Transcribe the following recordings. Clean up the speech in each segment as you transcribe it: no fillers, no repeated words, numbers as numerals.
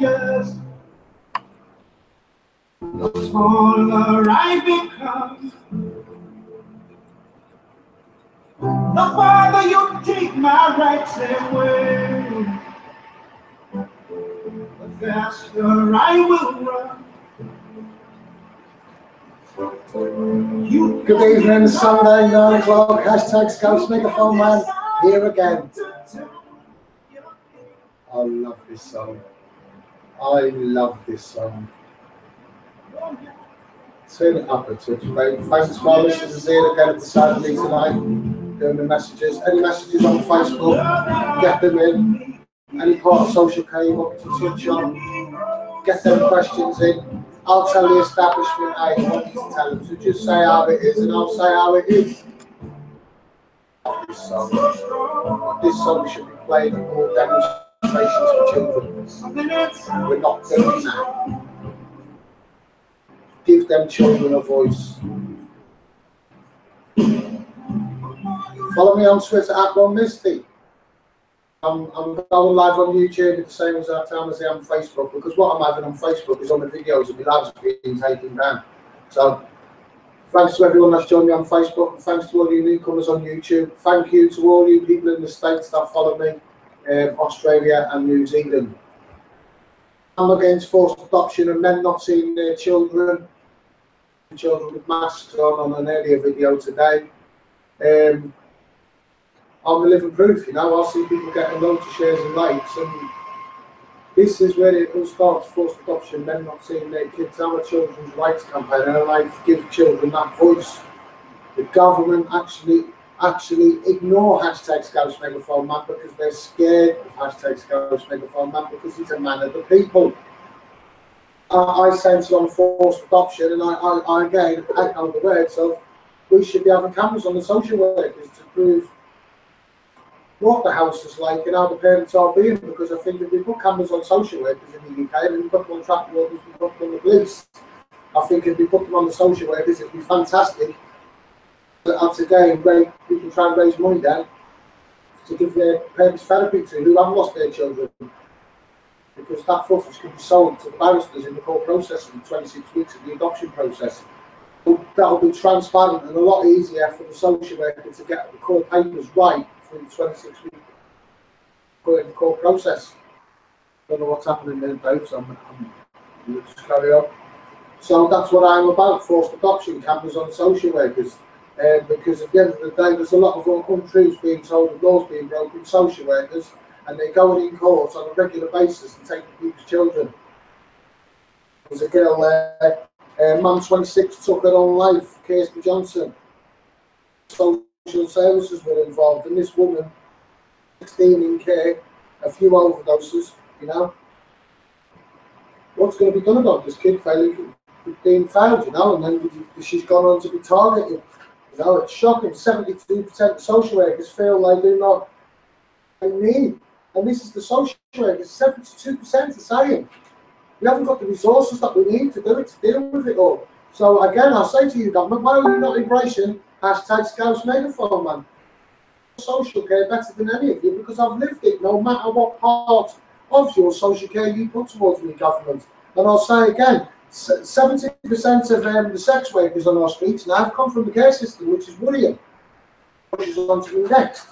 changes, the smaller I become. The farther you take my rights away, the faster I will run. Good evening, Sunday 9 o'clock, hashtag SCOUSE Megaphone Man, here again. I love this song. I love this song. Turn it up a touch, mate. Thanks to our listeners here again at the start of me tonight, doing the messages. Any messages on Facebook, get them in. Any part of social care you want me to touch on, get them questions in. I'll tell the establishment how you want me to tell them. So just say how it is and I'll say how it is. This song should be played in more demonstrations for children. We're not doing that. Give them children a voice. Follow me on Twitter at Misty. I'm going live on YouTube at the same exact time as I am on Facebook, because what I'm having on Facebook is on the videos of my lads being taken down. So thanks to everyone that's joined me on Facebook, and thanks to all you newcomers on YouTube. Thank you to all you people in the States that follow me, Australia and New Zealand. I'm against forced adoption and men not seeing their children with masks on an earlier video today. I'm the living proof, you know. I see people getting loads of shares and likes, and this is where it all starts. Forced adoption, men not seeing their kids. I'm a children's rights campaign, and I give children that voice. The government actually ignore hashtag SCOUSE Megaphone Man because they're scared of hashtag SCOUSE Megaphone Man because he's a man of the people. I censor on forced adoption, and I again echo the words of we should be having cameras on the social workers to prove what the house is like and how the parents are being, because I think if we put cameras on social workers in the UK and we put them on traffic wardens, we put them on the police, I think if we put them on the social workers, it'd be fantastic. That's again, we can try and raise money then to give their parents therapy to who have lost their children, because that footage can be sold to the barristers in the court process in 26 weeks of the adoption process. That'll be transparent and a lot easier for the social worker to get the court papers right for the 26 week court process. Don't know what's happening there, babes. We'll just carry on. So that's what I'm about, forced adoption, cameras on social workers. Because at the end of the day, there's a lot of untruths being told and laws being broken, social workers, and they're going in court on a regular basis and taking people's children. There's a girl there. Man 26 took her own life, Kirsty Johnson. Social services were involved, and this woman, 16 in care, a few overdoses, you know. What's going to be done about this kid being found, you know, and then she's gone on to be targeted. You know, it's shocking. 72% of social workers feel they do not need, and this is the social workers, 72% are saying we haven't got the resources that we need to do it, to deal with it all. So again, I'll say to you, government, why are you not embracing hashtag SCOUSE Megaphone Man? Social care better than any of you, because I've lived it, no matter what part of your social care you put towards me, government. And I'll say again, 70% of the sex workers on our streets now have come from the care system, which is worrying. Which is on to me next.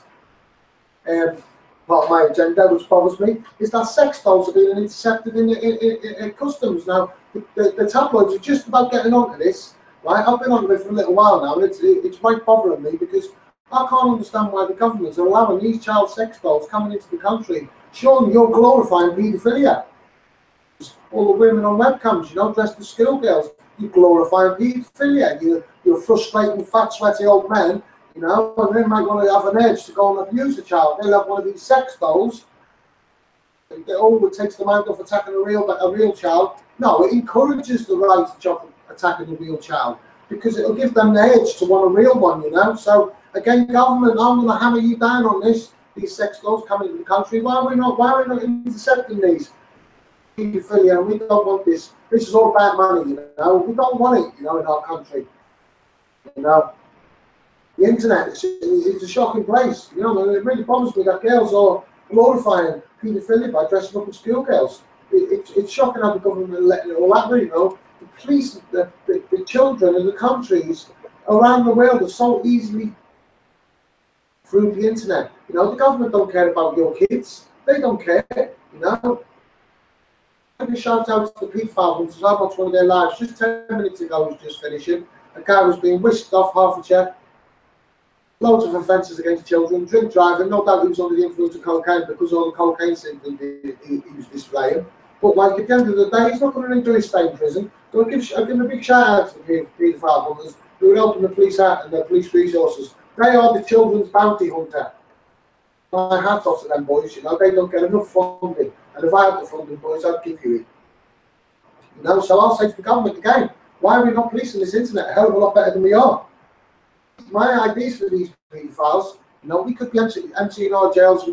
Part of my agenda, which bothers me, is that sex dolls are being intercepted in customs. Now, the tabloids are just about getting onto this, right? I've been on it for a little while now, and it's right bothering me, because I can't understand why the governments are allowing these child sex dolls coming into the country. Surely you're glorifying paedophilia. All the women on webcams, you know, dressed as schoolgirls, you're glorifying paedophilia. You're frustrating, fat, sweaty old men, you know, and they might want to have an urge to go and abuse a child. They'll have one of these sex dolls. It takes them out of attacking a real child. No, it encourages the right of attacking a real child, because it'll give them the edge to want a real one, you know. So again, government, I'm going to hammer you down on this. These sex dolls coming into the country. Why are we not intercepting these? Paedophilia, and we don't want this. This is all about money, you know. We don't want it, you know, in our country. You know. The internet is a shocking place, you know, and it really bothers me that girls are glorifying paedophilia by dressing up as schoolgirls. it's shocking how the government are letting it all happen. You know, the police, the children in the countries around the world are so easily through the internet. You know, the government don't care about your kids. They don't care. You know. A shout out to the paedophile hunters. I watched one of their lives just 10 minutes ago. Was just finishing. A guy was being whisked off Hertfordshire. Loads of offences against children, drink driving. No doubt he was under the influence of cocaine because all the cocaine symptoms he was displaying. But like at the end of the day, he's not going to enjoy staying in prison. So I give a big shout out to the paedophile hunters who are helping the police out and the police resources. They are the children's bounty hunter. My hat's off to them boys. You know, they don't get enough funding. And if I had the funding, boys, I'd give you it. You know, so I'll say to the government again, why are we not policing this internet a hell of a lot better than we are? My ideas for these paedophiles, you know, we could be emptying our jails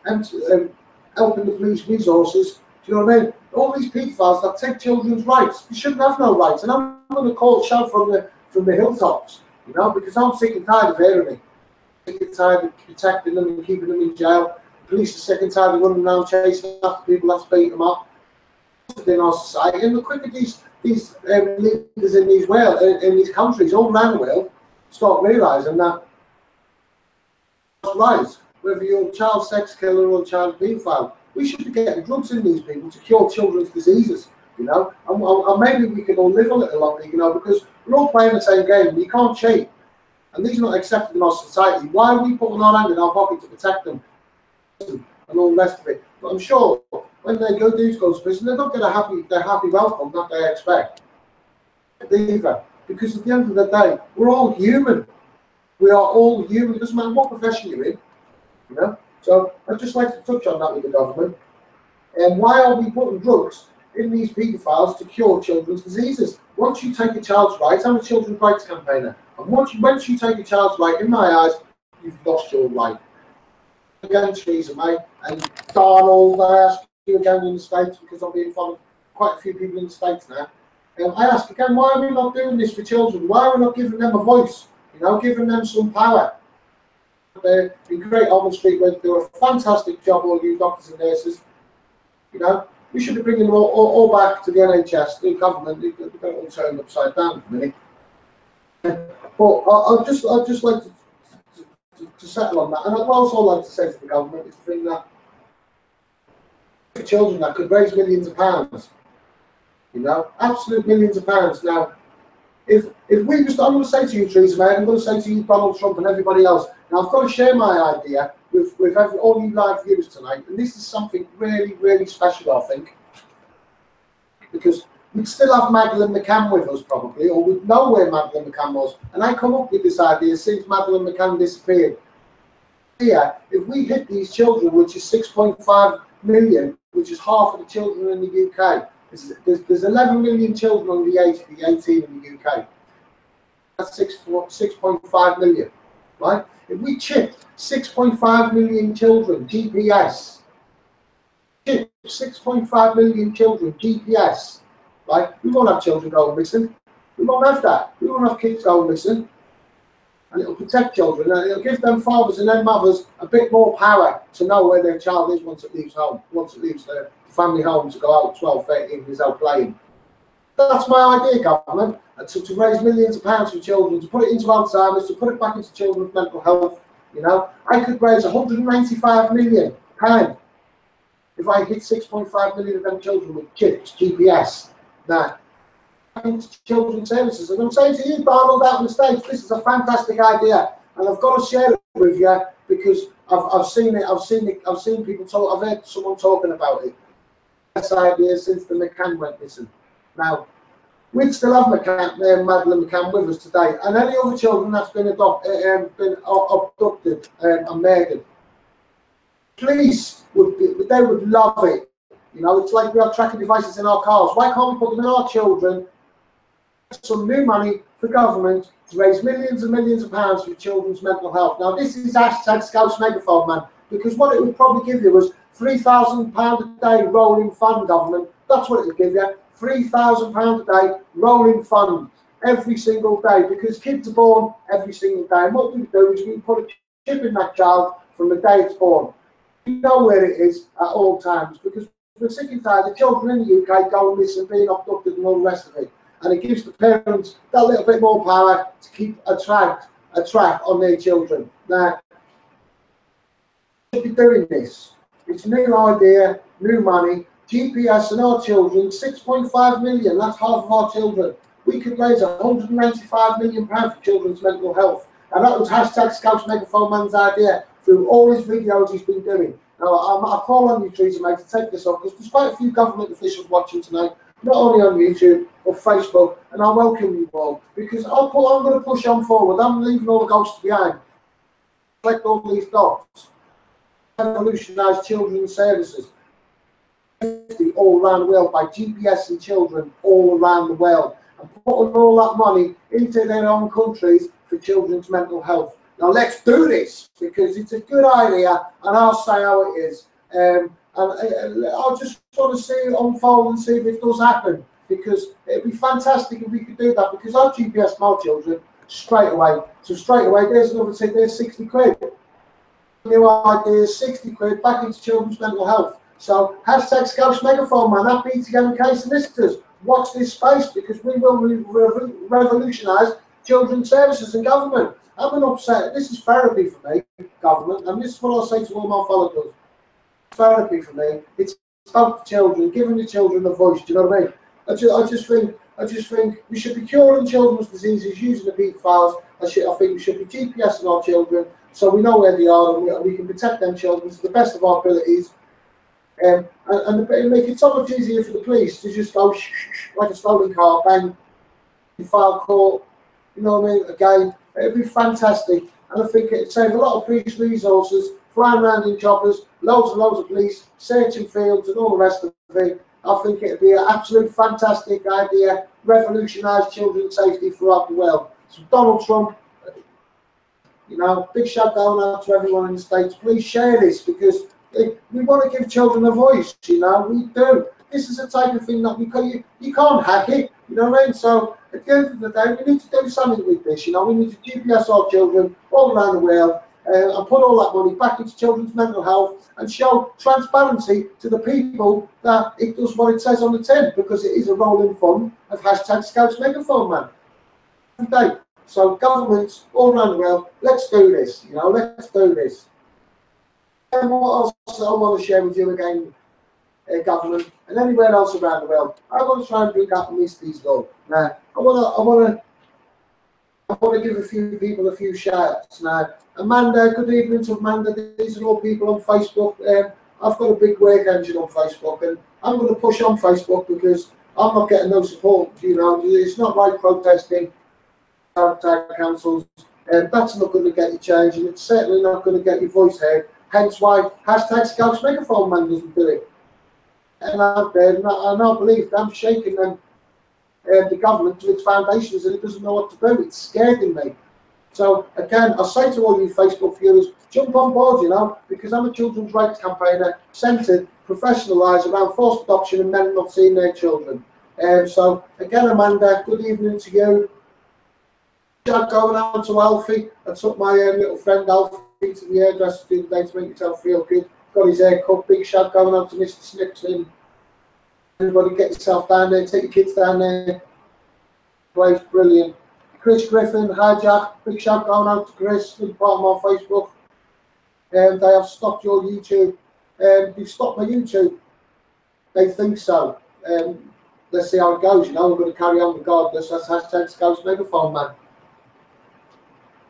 and helping the police resources. Do you know what I mean? All these paedophiles that take children's rights, they shouldn't have no rights. And I'm going to shout from the hilltops, you know, because I'm sick and tired of hearing it. Sick and tired of protecting them and keeping them in jail. The police are sick and tired of running around chasing after people that's beat them up in our society. And the quicker these leaders in these countries all around the world start realising that right, whether you're a child sex killer or a child paedophile, we should be getting drugs in these people to cure children's diseases, you know, and maybe we can all live a little longer, you know, because we're all playing the same game and you can't cheat. And these are not accepted in our society. Why are we putting our hand in our pocket to protect them and all the rest of it? But I'm sure when they go to prison, they don't get their happy welcome that they expect either. Because at the end of the day, we're all human. We are all human. It doesn't matter what profession you're in, you know. So I'd just like to touch on that with the government. And why are we putting drugs in these paedophiles to cure children's diseases? Once you take a child's rights, I'm a children's rights campaigner, and once you take a child's right, in my eyes, you've lost your right. Again, Theresa May and Donald, I ask you again in the States, because I'm being followed quite a few people in the States now. I ask again, why are we not doing this for children? Why are we not giving them a voice? You know, giving them some power. They're in Great Ormond Street, where they do a fantastic job, all you doctors and nurses. You know, we should be bringing them all back to the NHS, the government. They've got it all turned upside down for a minute. But I'd just like to settle on that. And I'd also like to say to the government, it's the thing that children that could raise millions of pounds. You know, absolute millions of pounds. Now, if we just, I'm going to say to you, Theresa May, I'm going to say to you, Donald Trump, and everybody else. Now, I've got to share my idea with all you live viewers tonight, and this is something really, really special, I think, because we'd still have Madeleine McCann with us, probably, or we'd know where Madeleine McCann was. And I come up with this idea since Madeleine McCann disappeared. Here, if we hit these children, which is 6.5 million, which is half of the children in the UK. There's 11 million children under the age of 18 in the UK. That's 6.5 million, right? If we chipped 6.5 million children GPS, chip 6.5 million children GPS, right? We won't have children going missing. We won't have that. We won't have kids going missing. And it'll protect children, and it'll give them fathers and their mothers a bit more power to know where their child is once it leaves home, once it leaves their family home to go out 12, 13 years out playing. That's my idea, government, to raise millions of pounds for children, to put it into Alzheimer's, to put it back into children's mental health. You know, I could raise £195 million if I hit 6.5 million of them children with chips, GPS. Now, children's services, and I'm saying to you, Donald, out in the States, this is a fantastic idea, and I've got to share it with you because I've seen it. I've seen people talk. I've heard someone talking about it. This idea since the McCann went missing. Now, we'd still have Madeleine McCann with us today, and any other children that's been abducted and murdered. Police would love it. You know, it's like we have tracking devices in our cars. Why can't we put them in our children? Some new money for government to raise millions and millions of pounds for children's mental health. Now, this is hashtag SCOUSE megaphone, man, because what it would probably give you was £3,000 a day rolling fund, government. That's what it would give you, £3,000 a day rolling fund every single day, because kids are born every single day. And what we do is we put a chip in that child from the day it's born. We know where it is at all times, because We're sick and tired of children in the UK going missing, being abducted and all the rest of it. And it gives the parents that little bit more power to keep a track on their children. Now, we should be doing this. It's a new idea, new money. GPS and our children, 6.5 million, that's half of our children. We could raise £195 million for children's mental health. And that was hashtag Scouse Megaphone Man's idea through all his videos he's been doing. Now, I call on you, Teresa, mate, to take this on, because there's quite a few government officials watching tonight, not only on YouTube or Facebook, and I welcome you all, because I'm going to push on forward. I'm leaving all the ghosts behind. Collect all these dots. Revolutionise children's services all around the world by GPS and children all around the world, and putting all that money into their own countries for children's mental health. Now let's do this, because it's a good idea, and I'll say how it is. And I just want to see it unfold and see if it does happen, because it'd be fantastic if we could do that, because I've GPS my children straight away. So straight away, there's another tip, there's 60 quid. New idea, 60 quid back into children's mental health. So hashtag Scouse Megaphone Man, that BTMK solicitors, watch this space, because we will revolutionise children's services and government. I'm an upset. This is therapy for me, government, and this is what I say to all my followers. Therapy for me. It's about the children, giving the children a voice. Do you know what I mean? I just think we should be curing children's diseases using the pedophiles. I think we should be GPSing our children so we know where they are, and we can protect them children to the best of our abilities. And make it so much easier for the police to just go like a stolen car, bang, file court. You know what I mean? Again, it'd be fantastic, and I think it'd save a lot of police resources, flying around in choppers, loads and loads of police, searching fields and all the rest of it. I think it'd be an absolute fantastic idea, revolutionise children's safety throughout the world. So Donald Trump, you know, big shout going out to everyone in the States. Please share this, because we want to give children a voice, you know, we do. This is the type of thing that you can't hack it, you know what I mean? So at the end of the day, we need to do something with this, you know. We need to GPS our children all around the world, and put all that money back into children's mental health, and show transparency to the people that it does what it says on the tin, because it is a rolling fund of hashtag Scouse Megaphone Man. Okay. So governments all around the world, let's do this, you know, let's do this. And what else I want to share with you again, government, and anywhere else around the world, I want to try and bring up Misty's law. Now, I want to give a few people a few shouts. Now, Amanda, good evening to Amanda. These are all people on Facebook. I've got a big work engine on Facebook, and I'm going to push on Facebook because I'm not getting no support. You know, it's not like protesting outside councils, and that's not going to get you change, and it's certainly not going to get your voice heard. Hence why hashtag Scouse Megaphone Man doesn't do it. And out there, and I believe I'm shaking them, the government to its foundations, and it doesn't know what to do. It's scaring me. So again, I say to all you Facebook viewers, jump on board, you know, because I'm a children's rights campaigner, centred, professionalised around forced adoption and men not seeing their children. So again, Amanda, good evening to you. Shout going out to Alfie. I took my little friend Alfie to the hairdresser the other day to make himself feel good. Got his hair cut. Big shout going out to Mr. Snipson. Everybody get yourself down there, take your kids down there. Place brilliant. Chris Griffin, hi Jack. Big shout going out to Chris, big part of my Facebook. They have stopped your YouTube. They've stopped my YouTube. They think so. Let's see how it goes, you know. We're going to carry on regardless. That's hashtag Scouse Megaphone Man.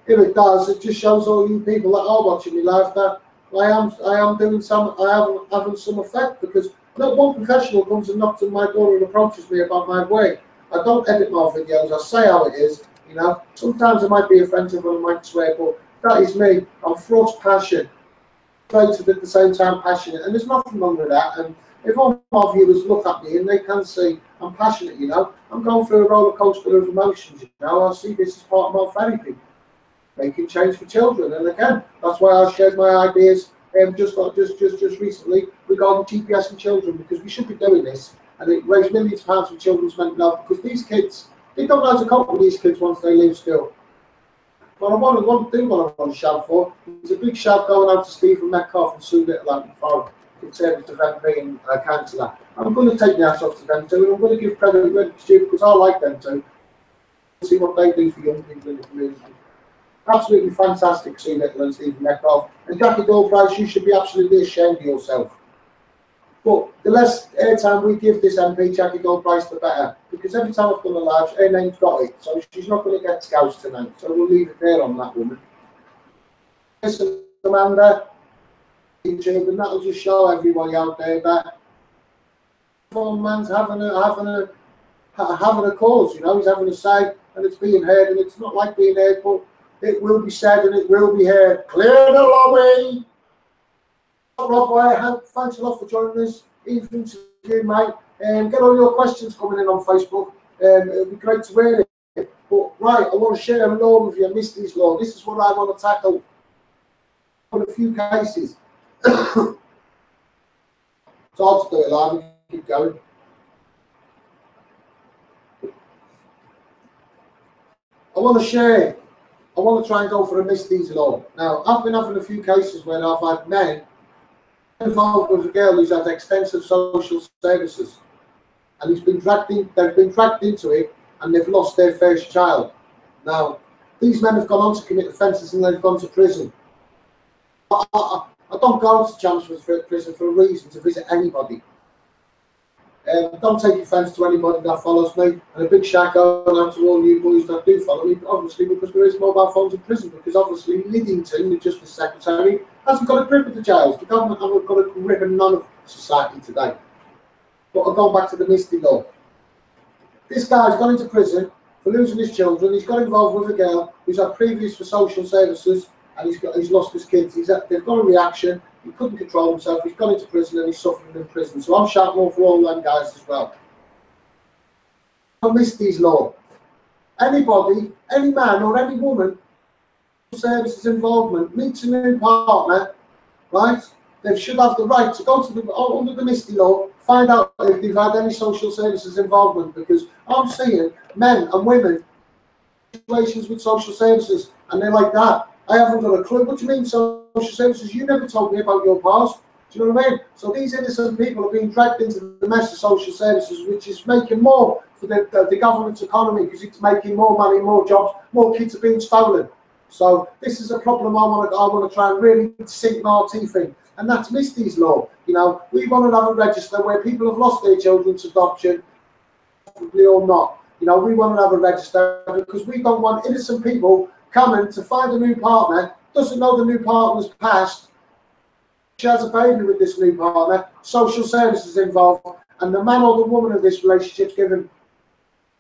If it does, it just shows all you people that are watching me live that I am doing some, I am having some effect, because not one professional comes and knocks on my door and approaches me about my way. I don't edit my videos, I say how it is, you know. Sometimes I might be offensive and I might swear, but that is me. I'm full of passion, creative at the same time passionate, and there's nothing wrong with that. And if all my viewers look at me and they can see I'm passionate, you know, I'm going through a roller coaster of emotions, you know. I see this as part of my therapy. Making change for children, and again, that's why I shared my ideas just recently regarding GPS and children, because we should be doing this, and it raised millions of pounds for children's mental health, because these kids, they don't know how to cope with these kids once they leave school. But one thing I want to shout for is a big shout going out to Stephen Metcalf and Sue Little out in Foreign. Conservative MP and councillor. I'm going to take the ass off to them too, and I'm going to give credit where it's due because I like them too. See what they do for young people in the community. Absolutely fantastic seeing Nicola and Stephen Metcalfe. And Jackie Goldprice, you should be absolutely ashamed of yourself. But the less airtime we give this MP, Jackie Goldprice, the better. Because every time I've done a live, her name's got it. So she's not going to get SCOUSE tonight. So we'll leave it there on that woman. Listen, Amanda, and that'll just show everybody out there that one man's having a cause, you know, he's having a say, and it's being heard, and it's not like being heard, but it will be said and it will be heard. Clear the lobby. Rob Ware, thanks a lot for joining us. Evening to you, mate. Get all your questions coming in on Facebook. It'll be great to hear it. But right, I want to share a law with you, Misty's law. This is what I want to tackle on a few cases. It's hard to do it live and keep going. I want to try and go for a Misty's law. Now, I've been having a few cases where I've had men involved with a girl who's had extensive social services, and they've been dragged into it, and they've lost their first child. Now, these men have gone on to commit offences and they've gone to prison. I don't go to Chelmsford for prison for a reason, to visit anybody. Don't take offence to anybody that follows me, and a big shout out to all you boys that do follow me, obviously, because there is mobile phones in prison, because obviously Liddington, the Justice Secretary, hasn't got a grip of the jails. The government haven't got a grip of none of society today. But I'll go back to the Misty law. This guy's gone into prison for losing his children. He's got involved with a girl who's had previous for social services, and he's lost his kids. They've got a reaction. He couldn't control himself. He's gone into prison and he's suffering in prison. So I'm shouting out for all them guys as well. I missed these law. Anybody, any man or any woman, services involvement, meets a new partner, right? They should have the right to go to under the Misty law, find out if they've had any social services involvement, because I'm seeing men and women in situations with social services, and they're like that. I haven't got a clue. What do you mean social services? You never told me about your past. Do you know what I mean? So these innocent people are being dragged into the mess of social services, which is making more for the government's economy, because it's making more money, more jobs, more kids are being stolen. So this is a problem I want to try and really sink my teeth in, and that's Misty's law. You know, we want to have a register where people have lost their children to adoption, probably or not. You know, we want to have a register because we don't want innocent people coming to find a new partner, doesn't know the new partner's past, she has a baby with this new partner, social services involved, and the man or the woman of this relationship's given,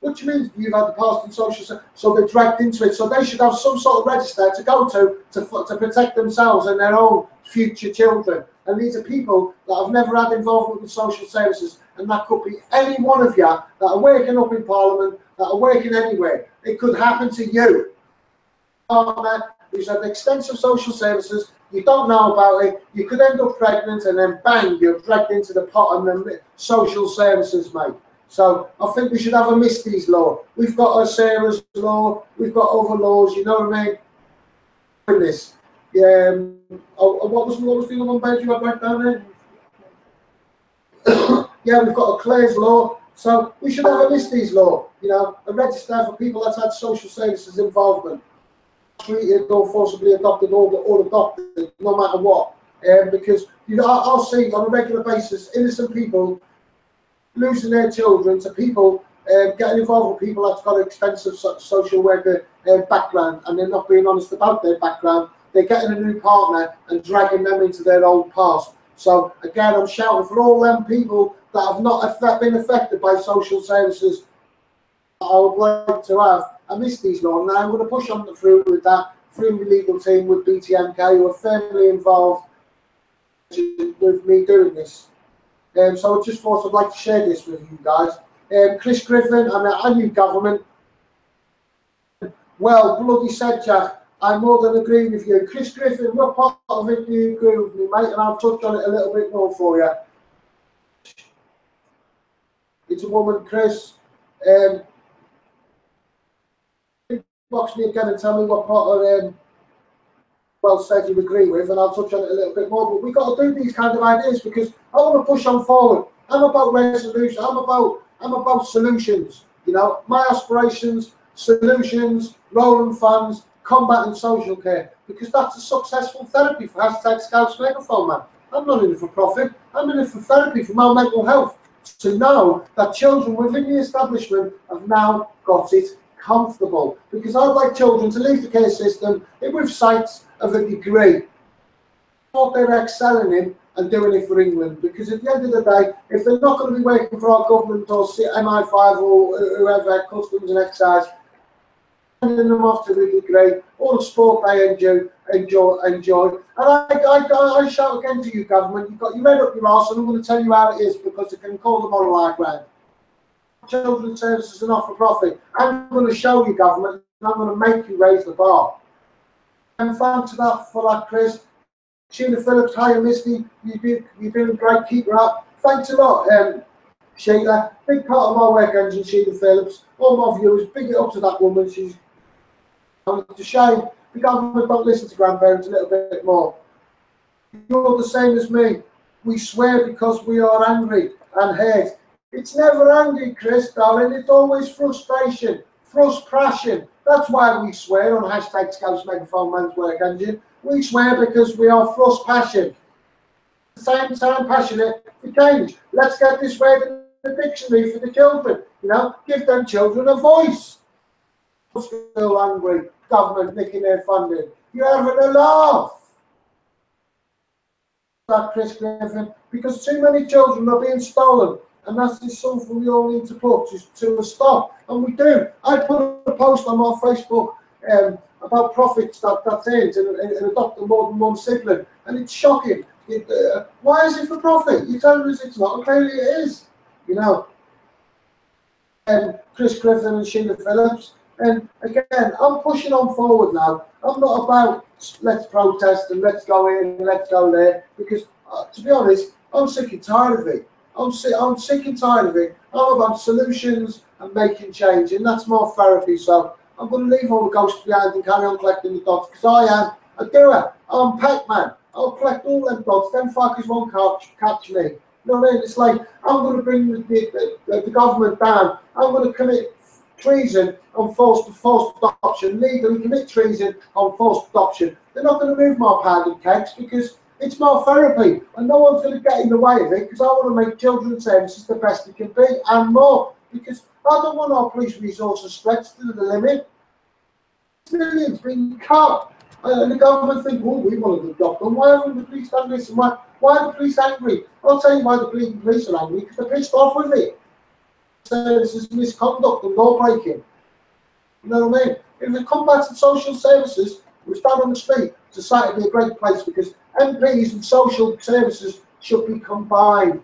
what do you mean you've had the past in social services? So they're dragged into it. So they should have some sort of register to go to protect themselves and their own future children. And these are people that have never had involvement with social services, and that could be any one of you that are working up in Parliament, that are working anywhere. It could happen to you. Partner who's had extensive social services, you don't know about it, you could end up pregnant, and then bang, you're dragged into the pot and the social services, mate. So I think we should have a Misty's law. We've got a Sarah's law, we've got other laws, you know what I mean? In this. What was the other one page you had back down there? Yeah, we've got a Claire's law. So we should have a Misty's law, you know, a register for people that's had social services involvement. Treated or forcibly adopted or adopted, no matter what. Because you know, I'll see on a regular basis innocent people losing their children to people getting involved with people that's got an expensive social worker background, and they're not being honest about their background. They're getting a new partner and dragging them into their old past. So again, I'm shouting for all them people that have not been affected by social services. I would like to have a Misty's law. Now I'm going to push on through with that through the legal team with BTMK, who are firmly involved with me doing this. So I just thought I'd like to share this with you guys. Chris Griffin, I knew government. Well, bloody said, Jack, I more than agree with you. Chris Griffin, what part of it do you agree with me, mate? And I'll touch on it a little bit more for you. It's a woman, Chris. Box me again and tell me what part of well said you agree with, and I'll touch on it a little bit more, but we've got to do these kind of ideas because I want to push on forward. I'm about resolution, I'm about solutions. You know, my aspirations, solutions, rolling funds, combat and social care, because that's a successful therapy for #SCOUSE megaphone, man. I'm not in it for profit, I'm in it for therapy, for my mental health. To know that children within the establishment have now got it comfortable, because I'd like children to leave the care system with sights of a degree, what they're excelling in and doing it for England, because at the end of the day, if they're not going to be working for our government or MI5 or whoever, Customs and Excise, sending them off to a degree, all the sport they enjoy. And I shout again to you, government, you've got your head up your arse, and I'm going to tell you how it is, because it can call the moral high ground. Children's services are not for profit. I'm going to show you, government, and I'm going to make you raise the bar. And thanks for that, Chris. Sheila Phillips, hi, Misty. You're doing great. Keep her up. Thanks a lot, Sheila. Big part of my work engine, Sheila Phillips. All my viewers, big it up to that woman. It's a shame the government don't listen to grandparents a little bit more. You're the same as me. We swear because we are angry and hurt. It's never angry, Chris, darling. It's always frustration, frustration. That's why we swear on #SCOUSE megaphone man's work engine. We swear because we are passion. At the same time, passionate for change. Let's get this word in the dictionary for the children. You know, give them children a voice. Still angry, government nicking their funding. You're having a laugh. That Chris Griffin, because too many children are being stolen. And that's just something we all need to put to a stop. And we do. I put a post on my Facebook about profits that's earned and adopting more than one sibling. And it's shocking. Why is it for profit? You tell us it's not, and clearly it is. You know. Chris Griffin and Sheila Phillips. And again, I'm pushing on forward now. I'm not about let's protest and let's go in and let's go there. Because to be honest, I'm sick and tired of it. I'm sick and tired of it. I'm about solutions and making change, and that's more therapy. So I'm going to leave all the ghosts behind and carry on collecting the dots, because I am a doer. I'm Pac-Man. I'll collect all them dots. Them fuckers won't catch me. You know what I mean? It's like I'm going to bring the government down. I'm going to commit treason on forced adoption, legally commit treason on forced adoption. They're not going to move my powdered kegs because it's more therapy, and no one's going to get in the way of it, because I want to make children's services the best it can be and more, because I don't want our police resources stretched to the limit. Millions being cut, and the government think, oh, we want to adopt them. Why haven't the police done this? And why are the police angry? I'll tell you why the police are angry, because they're pissed off with it. Services misconduct and law breaking. You know what I mean? If we combat social services, we stand on the street, society would be a great place, because MPs and social services should be combined.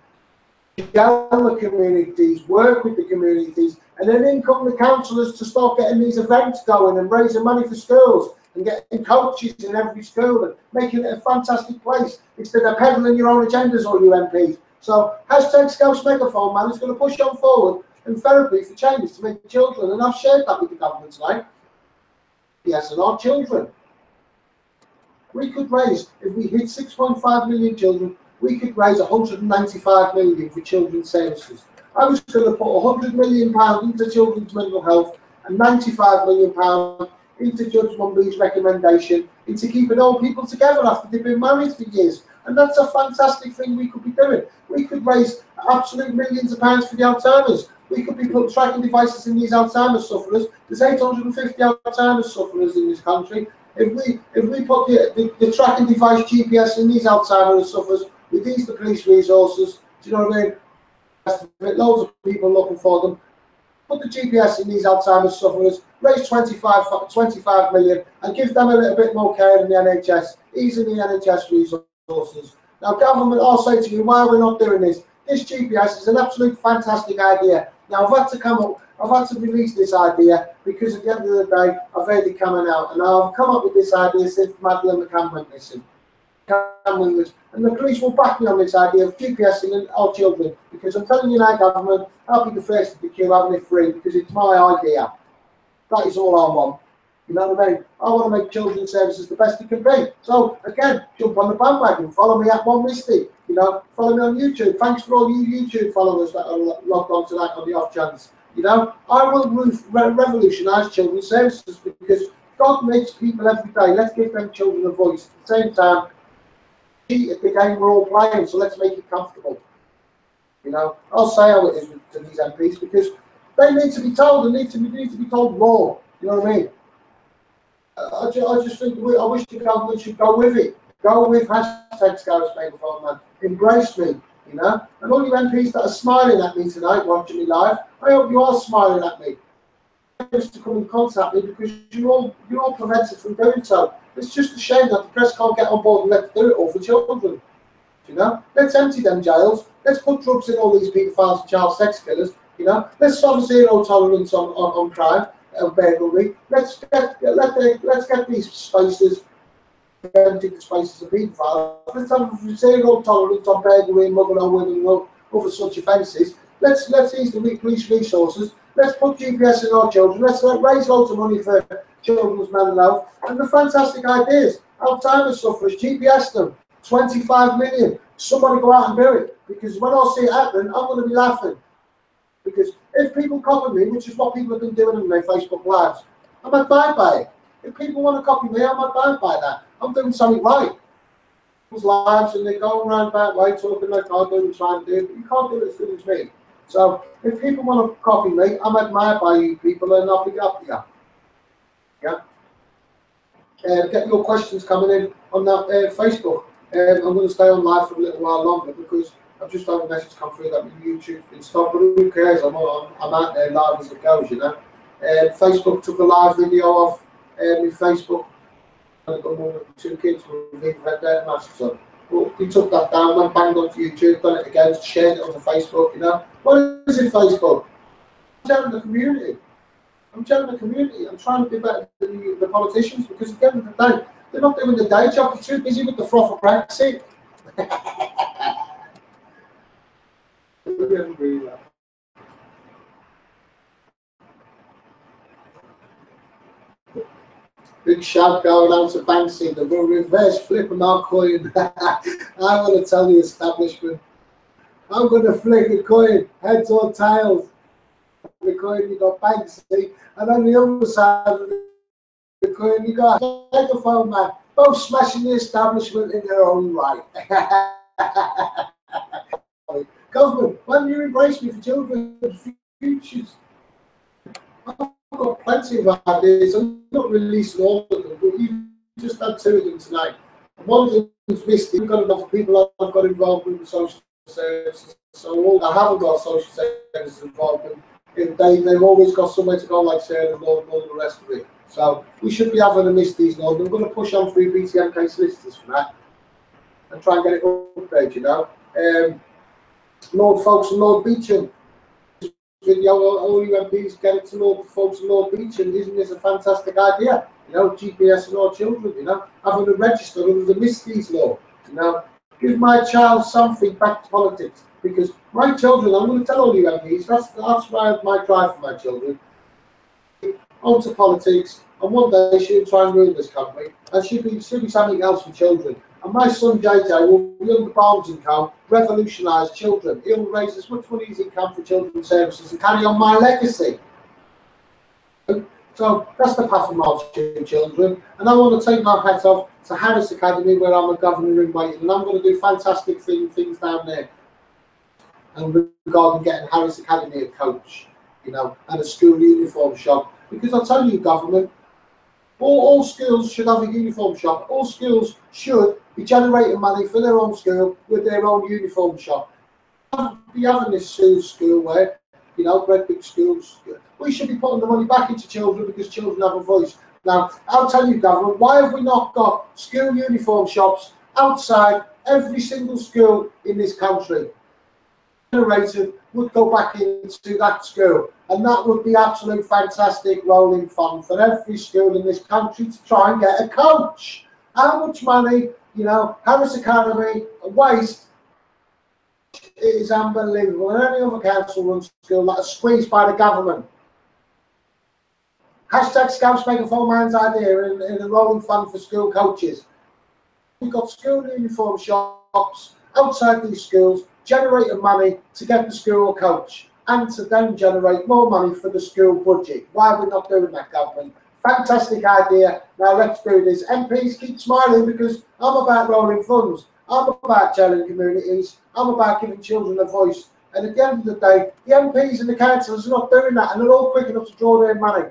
Gel the communities, work with the communities, and then in come the councillors to start getting these events going and raising money for schools and getting coaches in every school and making it a fantastic place instead of peddling your own agendas, all you MPs. So #SCOUSE megaphone man is going to push on forward in therapy for changes to make children, and I've shared that with the government tonight. Yes, and our children. We could raise, if we hit 6.5 million children, we could raise 195 million for children's services. I was going to put £100 million into children's mental health and £95 million into Judge Mumby's recommendation into keeping old people together after they've been married for years. And that's a fantastic thing we could be doing. We could raise absolute millions of pounds for the Alzheimer's. We could be putting tracking devices in these Alzheimer's sufferers. There's 850 Alzheimer's sufferers in this country. If we put the tracking device GPS in these Alzheimer's sufferers, with these the police resources, do you know what I mean? Loads of people looking for them. Put the GPS in these Alzheimer's sufferers, raise 25 million, and give them a little bit more care in the NHS, easing the NHS resources. Now, government, I'll say to you, why are we not doing this? This GPS is an absolute fantastic idea. Now, I've had to release this idea because at the end of the day, I've heard it coming out, and I've come up with this idea since Madeleine McCann went missing. And the police will back me on this idea of GPSing our children, because I'm telling you now, government, I'll be the first of the queue having it free, because it's my idea. That is all I want. You know what I mean? I want to make children's services the best it can be. So again, jump on the bandwagon. Follow me at Misty. You know, follow me on YouTube. Thanks for all you YouTube followers that are logged on tonight on the off chance. You know, I will revolutionise children's services because God makes people every day. Let's give them children a voice. At the same time, it's the game we're all playing, so let's make it comfortable. You know, I'll say how it is to these MPs because they need to be told. They need to be told more. You know what I mean? I just think I wish the government should go with it. Go with hashtag SCOUSE Megaphone, man. Embrace me, you know. And all you MPs that are smiling at me tonight, watching me live, I hope you are smiling at me. Just to come and contact me because you're all prevented from doing so. It's just a shame that the press can't get on board and let's do it all for children. You know, let's empty them jails. Let's put drugs in all these paedophiles and child sex killers. You know, let's have zero tolerance on crime. Burglary. Let's get these spaces, empty the spaces of paedophiles. Let's have zero tolerance on burglary, mugging on women, and other such offences. Let's ease the police resources. Let's put GPS in our children. Let's raise loads of money for children's mental health. And the fantastic ideas. Alzheimer's sufferers, GPS them. 25 million. Somebody go out and do it. Because when I see it happen, I'm going to be laughing. Because if people copy me, which is what people have been doing in their Facebook lives, I'm admired by it. If people want to copy me, I'm admired by that. I'm doing something right. People's lives and they're going around that way talking like I'm doing trying to do it, but you can't do it as good as me. So if people want to copy me, I'm admired by you people and I'll pick up here. Yeah. Get your questions coming in on that Facebook. I'm going to stay on live for a little while longer because I've just had a message come through that YouTube's been stopped, but who cares? I'm out there live as it goes, you know. Facebook took a live video off in Facebook. I've got one with 2 kids with red their masks on. Well, we took that down, went banged onto YouTube, done it again, shared it on the Facebook, you know. What is it, Facebook? I'm telling the community. I'm telling the community. I'm trying to be better than the politicians because at the end of the day, they're not doing the day job. They're too busy with the froth of Brexit. Big shout going out to Banksy, the reverse flip of our coin. I want to tell the establishment, I'm going to flick a coin, heads or tails. The coin you got Banksy, and on the other side of the coin you got Megaphone Man, both smashing the establishment in their own right. Government, why don't you embrace me for children's futures? I've got plenty of ideas. I'm not releasing all of them, but you just had 2 of them tonight. And one of them is Misty. We've got enough people I've got involved with social services. So all I haven't got social services involved in, they've always got somewhere to go, like Sarah and all the rest of it. So we should be having a Misty's Lord. I'm going to push on through BTMK solicitors for that and try and get it updated, you know. Lord Folks and Lord Beecham video, all you MPs get it to Lord Folks and Lord Beecham. Isn't this a fantastic idea? You know, GPS and our children, you know, having a register under the Misty's law, you know, give my child something back to politics. Because my children, I'm going to tell all you MPs, that's my drive for my children. Onto politics, and one day she'll try and ruin this country, and she'll be something else for children. And my son JJ will be under Barnes and Co. revolutionise children. He'll raise as much money as he can for children's services and carry on my legacy. So that's the path of my children. And I want to take my hat off to Harris Academy, where I'm a governor in waiting, and I'm going to do fantastic things down there. And regarding getting Harris Academy a coach, you know, and a school uniform shop. Because I tell you, government, all schools should have a uniform shop. All schools should be generating money for their own school with their own uniform shop. Be having this school where, you know, great big schools. We should be putting the money back into children because children have a voice. Now, I'll tell you, government, why have we not got school uniform shops outside every single school in this country? Generated would go back into that school, and that would be absolute fantastic rolling fun for every school in this country to try and get a coach. How much money, you know, Harris Academy waste is unbelievable. And any other council run school that is squeezed by the government. Hashtag Scouts Megaphone Man's idea in a rolling fund for school coaches. We've got school uniform shops outside these schools generating money to get the school coach and to then generate more money for the school budget. Why are we not doing that, government? Fantastic idea. Now let's do this. MPs keep smiling because I'm about rolling funds. I'm about gelling communities. I'm about giving children a voice. And at the end of the day, the MPs and the councillors are not doing that, and they're all quick enough to draw their money.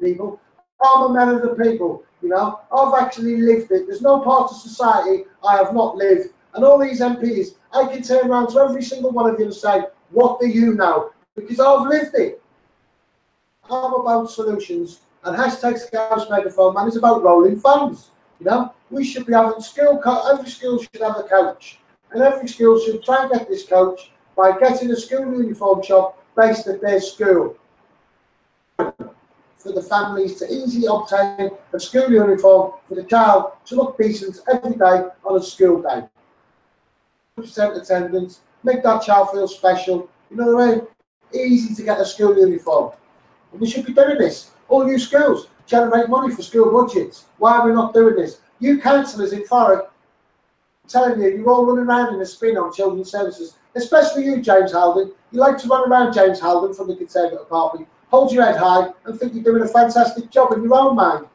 People, I'm a man of the people. You know, I've actually lived it. There's no part of society I have not lived. And all these MPs, I can turn around to every single one of you and say, what do you know? Because I've lived it. I'm about solutions. And hashtag Scouts Megaphone Man is about rolling funds. You know, we should be having every school should have a coach. And every school should try and get this coach by getting a school uniform shop based at their school. For the families to easily obtain a school uniform for the child to look decent every day on a school day. 100% attendance, make that child feel special. You know what I mean? Easy to get a school uniform. And we should be doing this. All you schools generate money for school budgets. Why are we not doing this? You councillors in Thurrock, I'm telling you, you're all running around in a spin on children's services, especially you, James Halden. You like to run around, James Halden, from the Conservative Party, hold your head high and think you're doing a fantastic job in your own mind.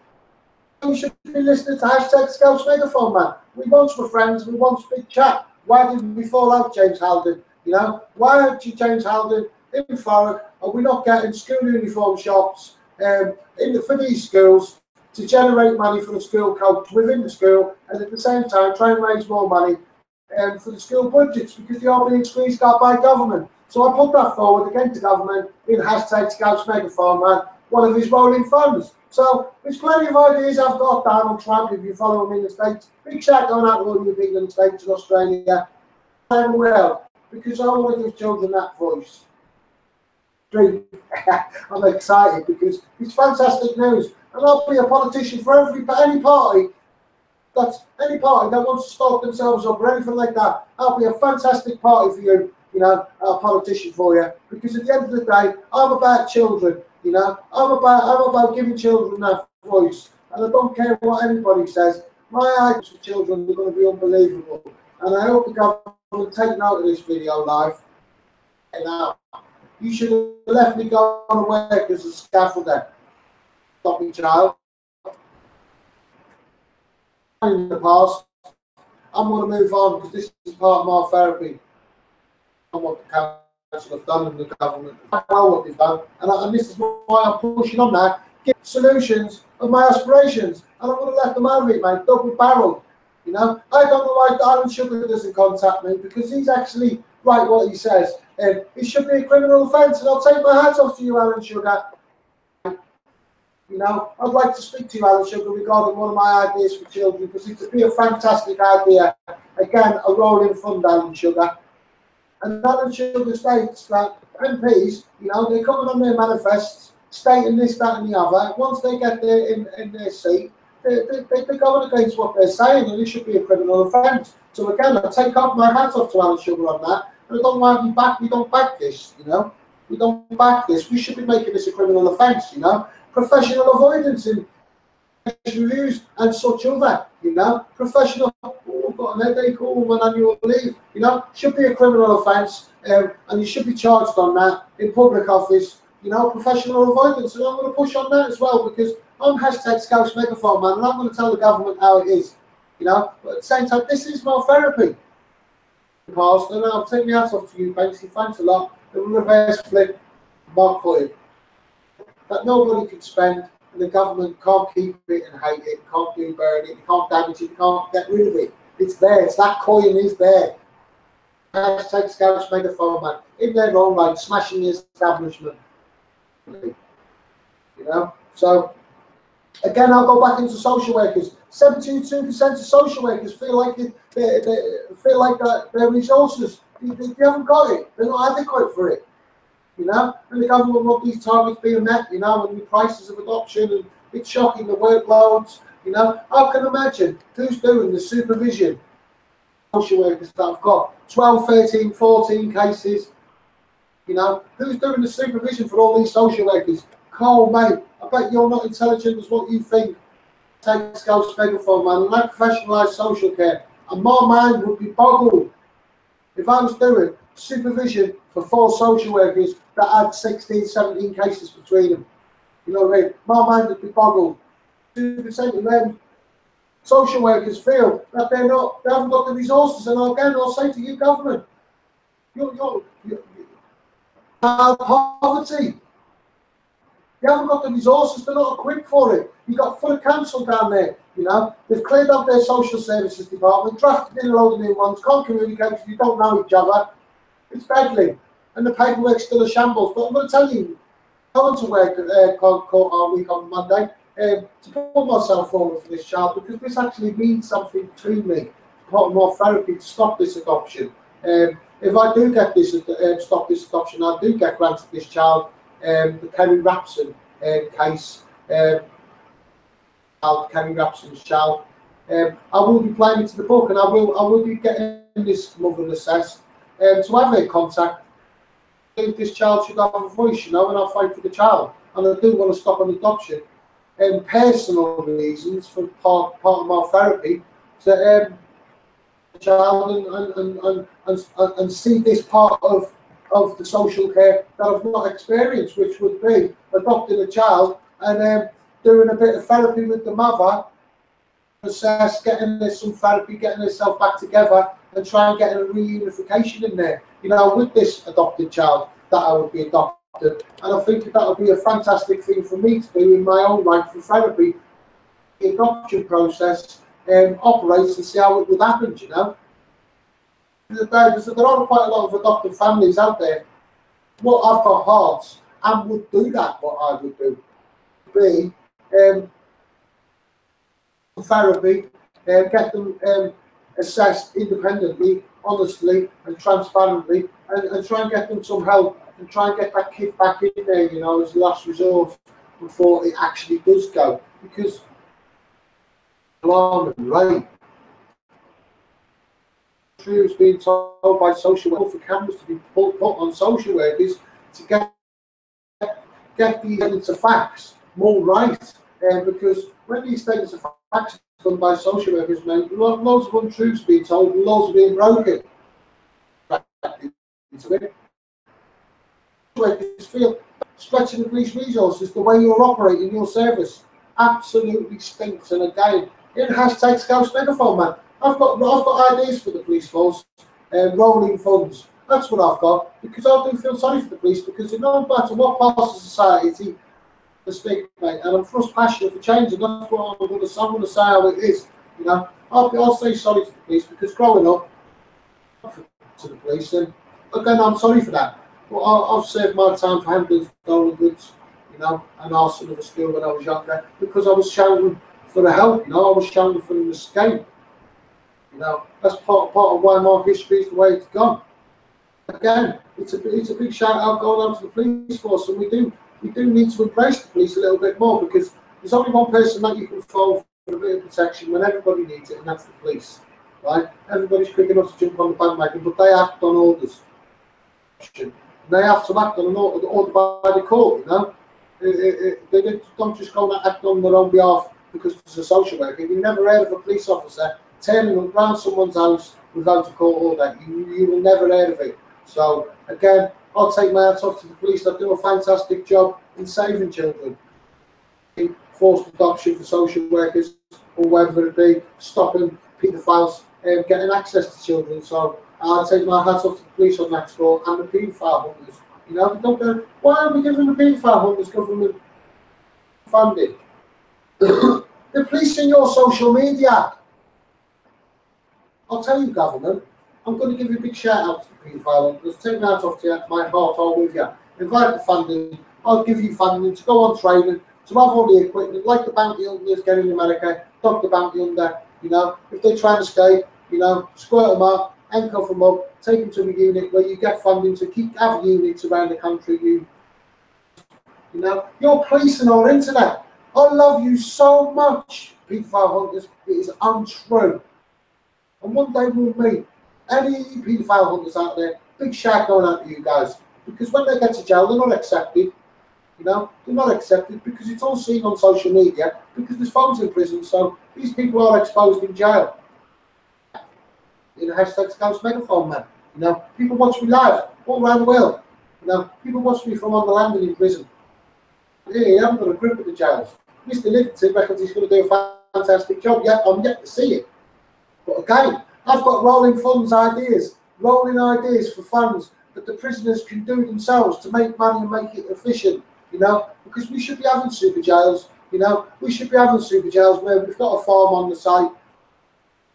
You should be listening to hashtag Scouts Megaphone Man. We once were friends, we once big chat. Why did we fall out, James Halden? You know, why aren't you, James Halden, in Thurrock, are we not getting school uniform shops for these schools to generate money for the school coach within the school, and at the same time try and raise more money for the school budgets, because they are being squeezed out by government. So I put that forward against the government in hashtag Scouts Megaphone Man, one of his rolling funds. So there's plenty of ideas I've got down on Trump if you follow him in the States. Big shout going out to all you people in the States and Australia. I'm well, because I want to give children that voice. I'm excited because it's fantastic news, and I'll be a politician for any party that wants to start themselves up or anything like that. I'll be a fantastic party for you, you know, a politician for you, because at the end of the day, I'm about children, you know, I'm about giving children that voice, and I don't care what anybody says. My ideas for children are going to be unbelievable, and I hope the government will take note of this video live. And you should have left me go on work as a scaffolder. Stop me, child. In the past, I'm going to move on because this is part of my therapy. And what the council have done and the government. I know what they've done, and this is why I'm pushing on that. Get solutions of my aspirations, and I'm going to let them have it, mate. Double barreled. You know, I don't know why Alan Sugar doesn't contact me, because he's actually right what he says. It should be a criminal offence, and I'll take my hat off to you, Alan Sugar. You know, I'd like to speak to you, Alan Sugar, regarding one of my ideas for children, because it would be a fantastic idea. Again, a rolling fund, Alan Sugar. And Alan Sugar states that MPs, you know, they're coming on their manifests, stating this, that, and the other. Once they get there in their seat, they're going against what they're saying, and it should be a criminal offence. So again, I take off my hat off to Alan Sugar on that. I don't want to be back. We don't back this, you know. We don't back this. We should be making this a criminal offence, you know. Professional avoidance in reviews and such other, you know. Professional, oh, I've got an headache, oh, I'm on annual leave, you know. Should be a criminal offence, and you should be charged on that in public office, you know. Professional avoidance, and I'm going to push on that as well, because I'm hashtag Scouts Megaphone Man, and I'm going to tell the government how it is, you know. But at the same time, this is my therapy. Past, and I'll take my hat off to you, Banksy. Thanks a lot. The reverse flip, Mark Hoyle. That nobody can spend, and the government can't keep it and hate it, can't do burn it, can't damage it, can't get rid of it. It's there. It's that coin is there. Hashtag Scouts Megaphone Man in their own right, smashing the establishment. You know. So again, I'll go back into social workers. 72% of social workers feel like their resources, they haven't got it. They're not adequate for it, you know. And the government want these targets being met, you know, and the prices of adoption, and it's shocking, the workloads, you know. I can imagine who's doing the supervision. Social workers that have got 12, 13, 14 cases, you know. Who's doing the supervision for all these social workers? Cole, mate, bet you're not intelligent as what you think. Take SCOUSE megaphone, man, and like professionalised social care. And my mind would be boggled if I was doing supervision for 4 social workers that had 16, 17 cases between them. You know what I mean? My mind would be boggled. 2% of them social workers feel that they haven't got the resources, and again, I'll say to you, government, you're poverty. You haven't got the resources, they're not equipped for it. You've got full council down there, you know. They've cleared up their social services department, drafted in a load of new ones, can't communicate because you don't know each other. It's badly. And the paperwork's still a shambles. But I'm going to tell you, I went to work court all week on Monday to put myself forward for this child, because this actually means something to me. Part of my therapy to stop this adoption. If I do get this, stop this adoption, I do get granted this child. The Kerry Rapson case, Kerry Rapson's child. I will be playing it to the book, and I will be getting this mother assessed to have a contact. If this child should have a voice, you know, and I'll fight for the child. And I do want to stop an adoption. Personal reasons for part of my therapy to the child and see this part of the social care that I've not experienced, which would be adopting a child and doing a bit of therapy with the mother, assess, getting there some therapy, getting herself back together, and try and get a reunification in there. You know, with this adopted child that I would be adopted, and I think that would be a fantastic thing for me to do in my own right for therapy. The adoption process operates and see how it would happen. You know. There are quite a lot of adopted families out there. What I've got hearts and would do that, what I would do, be therapy, get them assessed independently, honestly and transparently, and try and get them some help and try and get that kid back in there, you know, as a last resort before it actually does go. Because alarming, right? Truths being told by social workers for cameras to be put on social workers to get the evidence of facts more right, because when these statements of facts are done by social workers, man, loads of untruths being told, laws are being broken. Workers feel stretching the police resources, the way you're operating your service absolutely stinks. And again, it hashtag SCOUSE megaphone, man. I've got ideas for the police force, rolling funds. That's what I've got, because I do feel sorry for the police, because no matter what part of society they speak, mate, and I'm first passionate for change, and that's what I'm going to say how it is. You know, I'll say sorry to the police, because growing up to the police, and again, I'm sorry for that. But I've served my time for handling stolen goods, you know, and arson of a school when I was younger, because I was shouting for the help, you know, I was shouting for an escape. You know, that's part of why my history is the way it's gone. Again, it's a big shout out going on to the police force, and we do need to embrace the police a little bit more, because there's only one person that you can phone for a bit of protection when everybody needs it, and that's the police. Right? Everybody's quick enough to jump on the bandwagon, but they act on orders. They have to act on an order by the court. You know, they don't just go and act on their own behalf because it's a social worker. You never heard of a police officer turning around someone's house without a court order. You will never hear of it. So again, I'll take my hats off to the police that do a fantastic job in saving children. Forced adoption for social workers, or whether it be stopping paedophiles getting access to children. So I'll take my hats off to the police on that score, and the paedophile hunters. You know, they don't go, why are we giving the paedophile hunters government funding? They're policing your social media. I'll tell you, government, I'm going to give you a big shout out to the paedophile hunters. Take my hat off to you, my heart all with you. Invite the funding. I'll give you funding to go on training, to have all the equipment, like the bounty hunters get in America, dog the bounty hunter. You know, if they try and escape, you know, squirt them up, handcuff them up, take them to a unit where you get funding to have units around the country. You know, you're policing our internet. I love you so much, paedophile hunters. It is untrue. And one day we'll meet any paedophile hunters out there. Big shout going out to you guys, because when they get to jail, they're not accepted. You know, they're not accepted because it's all seen on social media, because there's phones in prison, so these people are exposed in jail. In hashtag Scouse Megaphone, man. You know, people watch me live all around the world. You know, people watch me from on the land and in prison. Yeah, you haven't got a grip at the jails. Mr. Livingston reckons he's going to do a fantastic job. Yeah, I'm yet to see it. But again, I've got rolling ideas for funds that the prisoners can do themselves to make money and make it efficient, you know, because we should be having super jails, you know, we should be having super jails where we've got a farm on the site,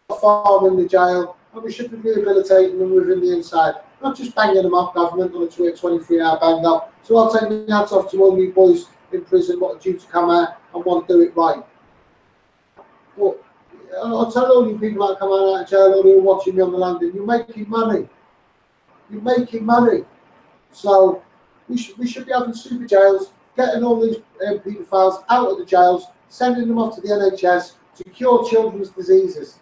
a farm in the jail, and we should be rehabilitating them within the inside, not just banging them up, government, on a 23-hour bang up. So I'll take my hats off to all you boys in prison what are due to come out and want to do it right. But I'll tell all you people that come out of jail or who are watching me on the landing, you're making money. You're making money. So we should be having super jails, getting all these paedophiles out of the jails, sending them off to the NHS to cure children's diseases.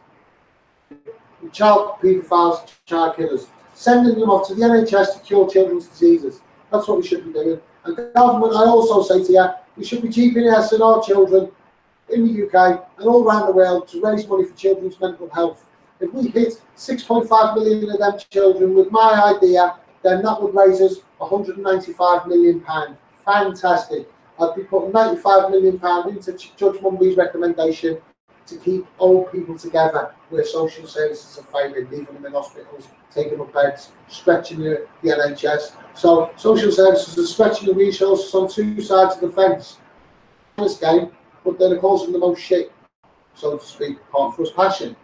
Child paedophiles, child killers. Sending them off to the NHS to cure children's diseases. That's what we should be doing. And government, I also say to you, we should be GPSing our children in the UK and all around the world to raise money for children's mental health. If we hit 6.5 million of them children with my idea, then that would raise us £195 million. Fantastic. I'd be putting £95 million into Judge Mumby's recommendation to keep old people together where social services are failing, leaving them in hospitals, taking up beds, stretching the NHS. So social services are stretching the resources on two sides of the fence. This game, but they're causing the most shit, so to speak, apart from us passion.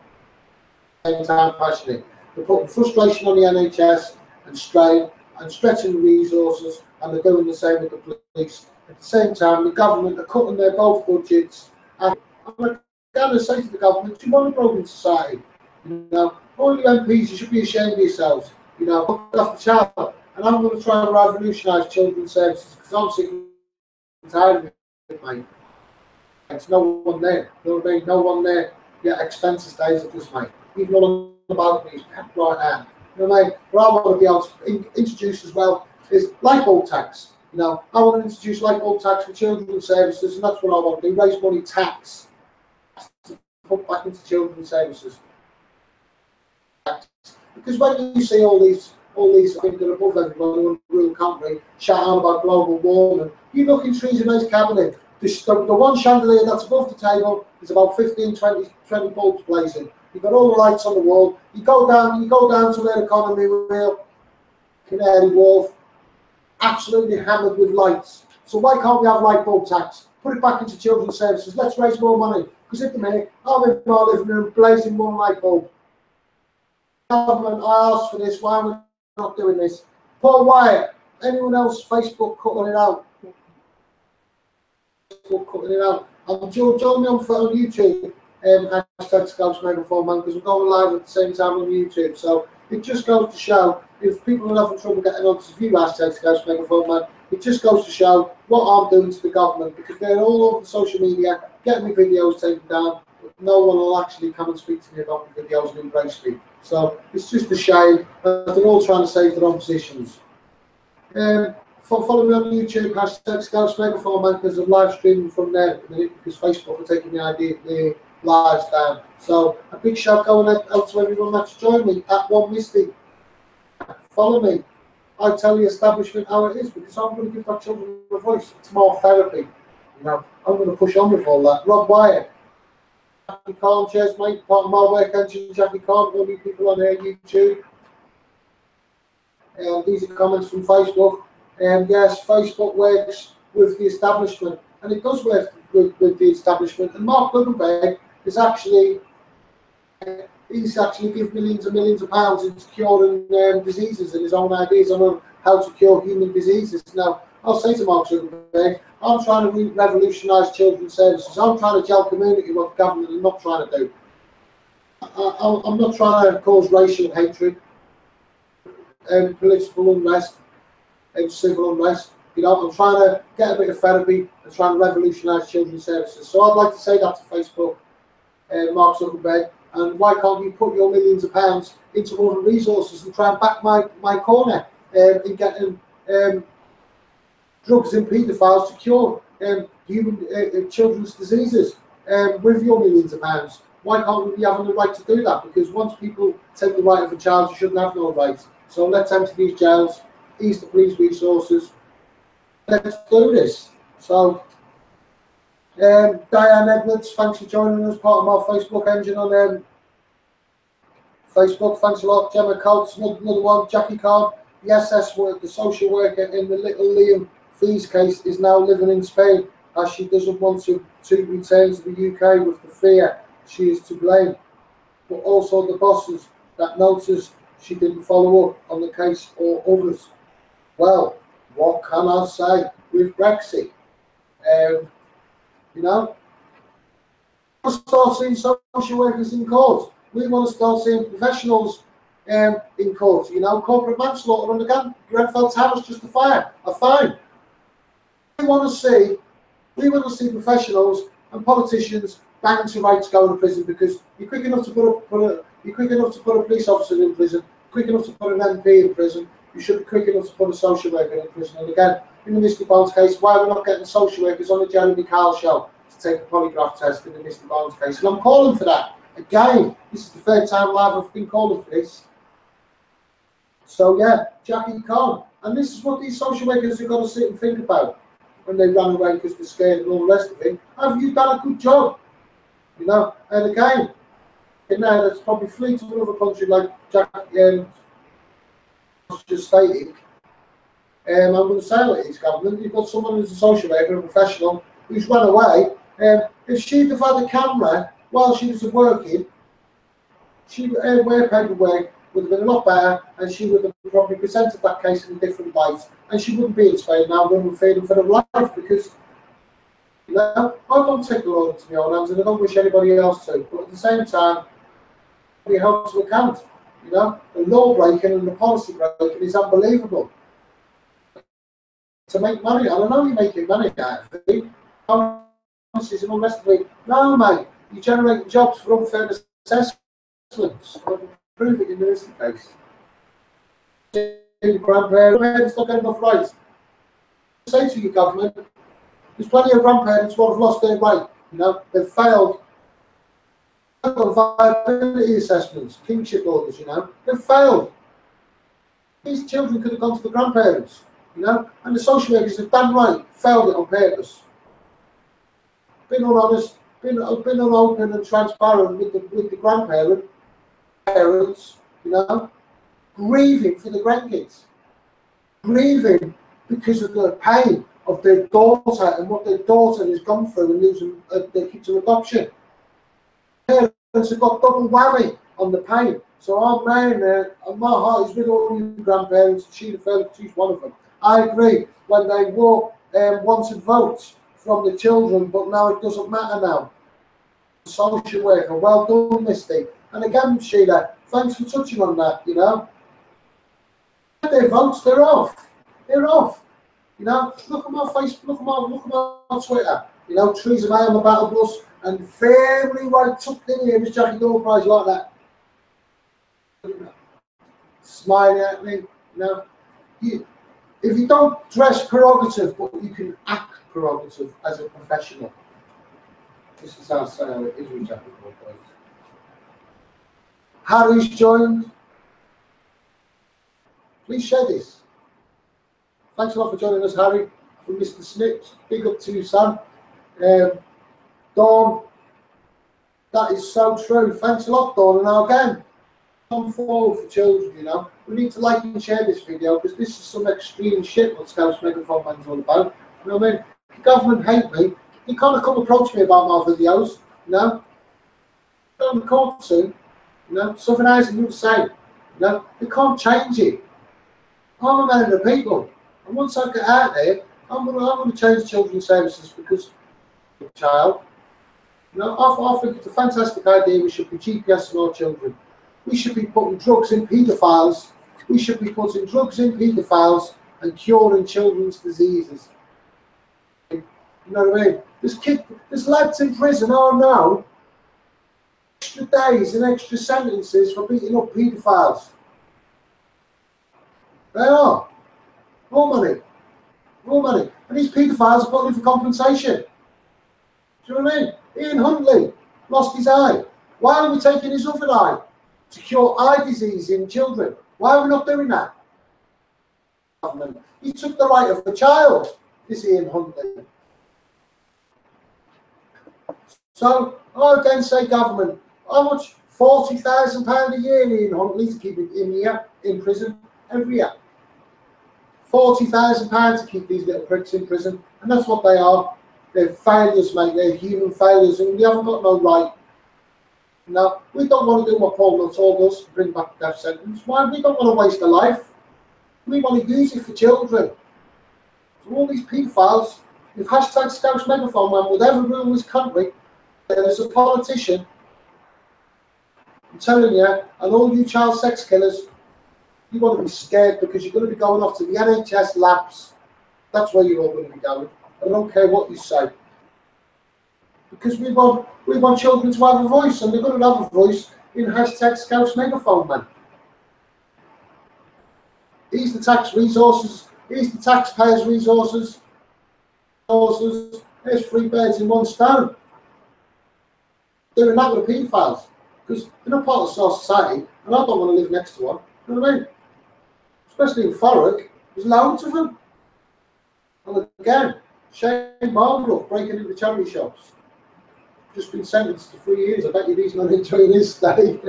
Same time passionate. They're putting frustration on the NHS and strain and stretching the resources, and they're doing the same with the police. At the same time, the government are cutting their both budgets. And I'm going to say to the government, you want a broken society. You know, all you MPs, you should be ashamed of yourselves. You know, look after the child. And I'm going to try and revolutionise children's services because I'm sick and tired of it, mate. There's no one there. You know what I mean? No one there. Yeah, expenses days of this, mate. Even all about me is kept right now. You know what I mean? What I want to be able to introduce as well is light bulb tax. You know, I want to introduce light bulb tax for children's services, and that's what I want to do. Raise money tax to put back into children's services. Because when you see all these I think they're above everybody in the rural country shouting on about global warming, you look in Theresa May's cabinet. The one chandelier that's above the table is about 15, 20 bulbs blazing. You've got all the lights on the wall. You go down to their economy wheel, Canary Wharf, absolutely hammered with lights. So why can't we have light bulb tax? Put it back into children's services. Let's raise more money. Because at the minute, I'm in my living room blazing one light bulb. Government, I asked for this. Why are we not doing this? Paul Wyatt, anyone else? Facebook cutting it out. Cutting it out. Join me on YouTube. Hashtag Scouse Megaphone, man, because we're going live at the same time on YouTube. So it just goes to show, if people are having trouble getting on to view hashtag Scouse Megaphone, man, it just goes to show what I'm doing to the government, because they're all over the social media getting me videos taken down, but no one will actually come and speak to me about the videos and embrace me. So it's just a shame that they're all trying to save their own positions. Follow me on YouTube, hashtag Scouse Megaphone, man, because I'm live streaming from there at the minute, because Facebook are taking the lives down. So a big shout going out to everyone that's joined me at One Misty. Follow me. I tell the establishment how it is, because I'm going to give my children a voice. It's more therapy. You know, I'm going to push on with all that. Rob Wyatt, Jackie Khan, cheers, mate. Part of my work engine, Jackie Khan. There'll be people on here, YouTube. These are comments from Facebook. Yes, Facebook works with the establishment, and it does work with the establishment. And Mark Zuckerberg is actually given millions and millions of pounds into curing diseases and his own ideas on how to cure human diseases. Now, I'll say to Mark Zuckerberg, I'm trying to revolutionise children's services. I'm trying to gel community, what the government is not trying to do. I'm not trying to cause racial hatred and political unrest and civil unrest. You know, I'm trying to get a bit of therapy and trying to revolutionise children's services. So I'd like to say that to Facebook, Mark Zuckerberg, and why can't you put your millions of pounds into other resources and try and back my corner in getting drugs in paedophiles to cure children's diseases with your millions of pounds. Why can't we be having the right to do that? Because once people take the right of a child, you shouldn't have no rights. So let's empty these jails, ease the police resources. Let's do this. So, Diane Edwards, thanks for joining us, part of my Facebook engine on Facebook. Thanks a lot. Gemma Coates, another one. Jackie Khan, the SS worker, the social worker in the little Liam Fees case, is now living in Spain as she doesn't want to return to the UK with the fear she is to blame. But also the bosses that noticed she didn't follow up on the case or others. Well, what can I say with Brexit? You know, we want to start seeing social workers in court. We want to start seeing professionals in court. You know, corporate manslaughter and again, Grenfell Tower's just a fine. We want to see professionals and politicians bang to rights go to prison because you're quick enough to put a police officer in prison, quick enough to put an MP in prison. You should be quick enough to put a social worker in prison. And again, in the Misty Bones case, why are we not getting social workers on the Jeremy Kyle show to take a polygraph test in the Misty Bones case? And I'm calling for that. Again, this is the third time live I've been calling for this. So yeah, Jackie Khan. And this is what these social workers have got to sit and think about when they run away because they're scared and all the rest of it. Have you done a good job? You know, and again, that's probably flee to another country like Jack just stated. I'm going to say what it is, government. You've got someone who's a social worker, a professional, who's run away. If she'd have had a camera while she was working, her paperwork would have been a lot better, and she would have probably presented that case in a different light, and she wouldn't be in Spain now running freedom for her life because, you know, I don't take the law into my own hands, and I don't wish anybody else to. But at the same time, we have to account. You know, the law breaking and the policy breaking is unbelievable. To make money, and I know you're making money out of it. Policies and all the rest of it. No, mate, you generate jobs for unfair assessments. Prove it in the Misty case. Grandparents don't get enough rights. Say to your government, there's plenty of grandparents who have lost their right. You know, they've failed on viability assessments, kingship orders. You know, they've failed. These children could have gone to the grandparents. You know, and the social workers have done right, failed it on purpose. Been honest, been open and transparent with the parents, you know, grieving for the grandkids, grieving because of the pain of their daughter and what their daughter has gone through and losing their kids to adoption. Parents have got double whammy on the pain. So I'm laying there, and my heart is with all you grandparents. She's one of them. I agree when they wanted votes from the children, but now it doesn't matter now. Social worker, well done, Misty. And again, Sheila, thanks for touching on that, you know. Their votes, they're off. They're off. You know, look at my Facebook, look at my Twitter. You know, Theresa May on the battle bus and firmly right tucked in here is Jackie Door Prize like that. Smiling at me, you know. If you don't dress prerogative, but you can act prerogative as a professional. This is how it is with Jackie Door Prize. Harry's joined. Please share this. Thanks a lot for joining us, Harry, from Mr. Snips. Big up to you, son. Dawn, that is so true. Thanks a lot, Dawn. And now again, come forward for children, you know. We need to like and share this video because this is some extreme shit what SCOUSE Megaphone Man's all about. You know what I mean? The government hate me. You can't come approach me about my videos, you know. I'm court soon. You know, Southern Housing do the same. You know, they can't change it. I'm a man of the people. And once I get out there, I'm gonna change children's services because of the child. You know, I think it's a fantastic idea. We should be GPSing our children. We should be putting drugs in paedophiles. We should be putting drugs in paedophiles and curing children's diseases. You know what I mean? There's lads in prison, oh no, extra days and extra sentences for beating up paedophiles. They are. More money. More money. And these paedophiles are putting in for compensation. Do you know what I mean? Ian Huntley lost his eye. Why are we taking his other eye to cure eye disease in children? Why are we not doing that? He took the right of the child, this Ian Huntley. So I again say government, how much? £40,000 a year Ian Huntley to keep him in here, in prison, every year. £40,000 to keep these little pricks in prison, and that's what they are. They're failures, mate. They're human failures, and we haven't got no right. No, we don't want to do what Paul Nuttall does, bring back the death sentence. Why? We don't want to waste a life. We want to use it for children. So all these paedophiles, if hashtag Scouse Megaphone Man would ever rule this country, and as a politician, I'm telling you, and all you child sex killers, you want to be scared because you're going to be going off to the NHS labs. That's where you're all going to be going. I don't care what you say. Because we want children to have a voice, and they're going to have a voice in hashtag Scouse Megaphone Man. Here's the tax resources, here's the taxpayers' resources. There's 3 birds in one stone. Doing that with the paedophiles. Because they're not part of society, and I don't want to live next to one. You know what I mean? Especially in Thurrock, there's loads of them. And again, Shane Marlborough breaking into charity shops. Just been sentenced to 3 years. I bet you he's not enjoying his stay.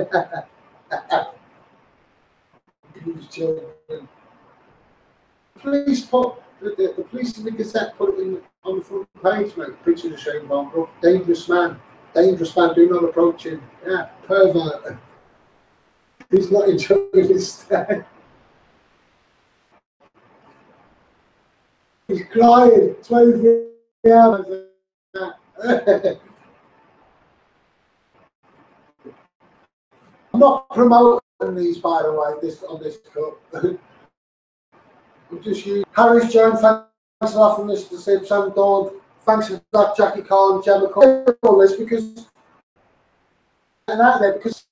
Police put the police in the Gazette put it in on the front page, mate. Picture of Shane Marlborough. Dangerous man. Dangerous man, do not approach him. Yeah, pervert. He's not enjoying his stay. He's crying 23 hours. I'm not promoting these, by the way, on this cup. I'm just using Harris Jones, thanks a lot for Mr. Simpson, Dawn, thanks for that, Jackie Khan, Gemma Khan, all this because and out there because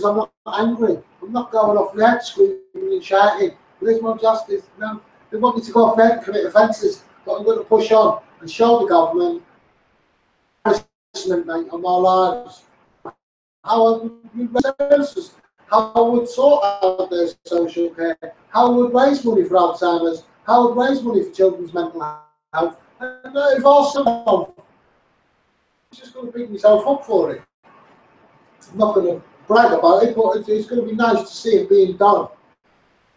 I'm not angry. I'm not going off the head screaming and shouting. There's no justice. No, they want me to go off there and commit offences, but I'm going to push on and show the government mate, on my lives. How I would sort out their social care, how I would raise money for Alzheimer's, how I would raise money for children's mental health. And if also I'm just going to beat myself up for it. I'm not going to brag about it, but it's going to be nice to see it being done.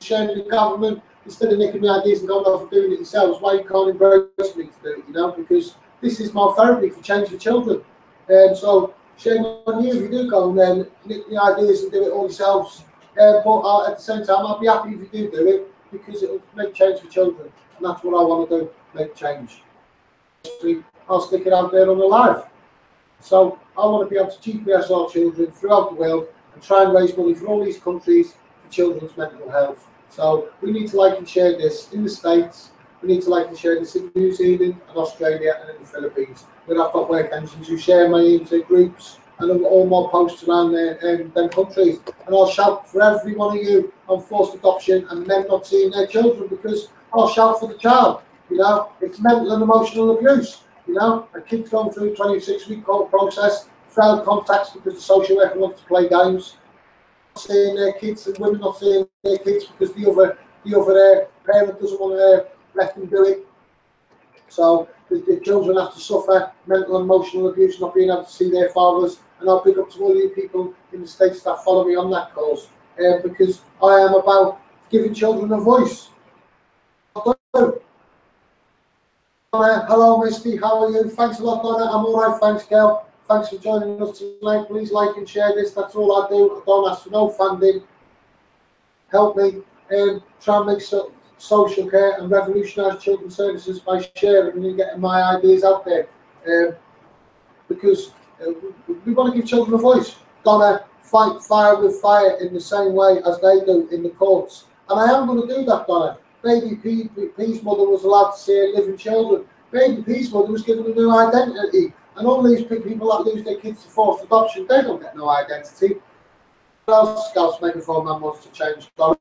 Sharing the government, instead of nicking my ideas and going off and doing it yourselves, why you can't embrace me to do it, you know, because this is my therapy for change for children. And so shame on you if you do go and then nick the ideas and do it all yourselves. But at the same time, I'll be happy if you do it because it will make change for children. And that's what I want to do, make change. I'll stick it out there on the live. So I want to be able to GPS our children throughout the world and try and raise money for all these countries for children's mental health. So we need to like and share this in the States. We need to like and share this in New Zealand and Australia and in the Philippines. Where I've got work engines who share my into groups and all my posts around them countries. And I'll shout for every one of you on forced adoption and men not seeing their children because I'll shout for the child. You know, it's mental and emotional abuse. You know, a kid's going through a 26-week court process, failed contacts because the social worker wants to play games. Not seeing their kids and women not seeing their kids because the other parent doesn't want to let them do it. So the children have to suffer mental and emotional abuse, not being able to see their fathers. And I'll pick up to all you people in the States that follow me on that cause because I am about giving children a voice. Hello, Misty. How are you? Thanks a lot, Donna. I'm all right. Thanks, Gail. Thanks for joining us tonight. Please like and share this. That's all I do. I don't ask for no funding. Help me try and make social care and revolutionise children's services by sharing and getting my ideas out there. Because we want to give children a voice. Donna, fight fire with fire in the same way as they do in the courts. And I am going to do that, Donna. Baby P's mother was allowed to see her living children. Baby P's mother was given a new identity. And all these people that lose their kids to forced adoption, they don't get no identity. What else Scouse Megaphone Man wants to change, Donna?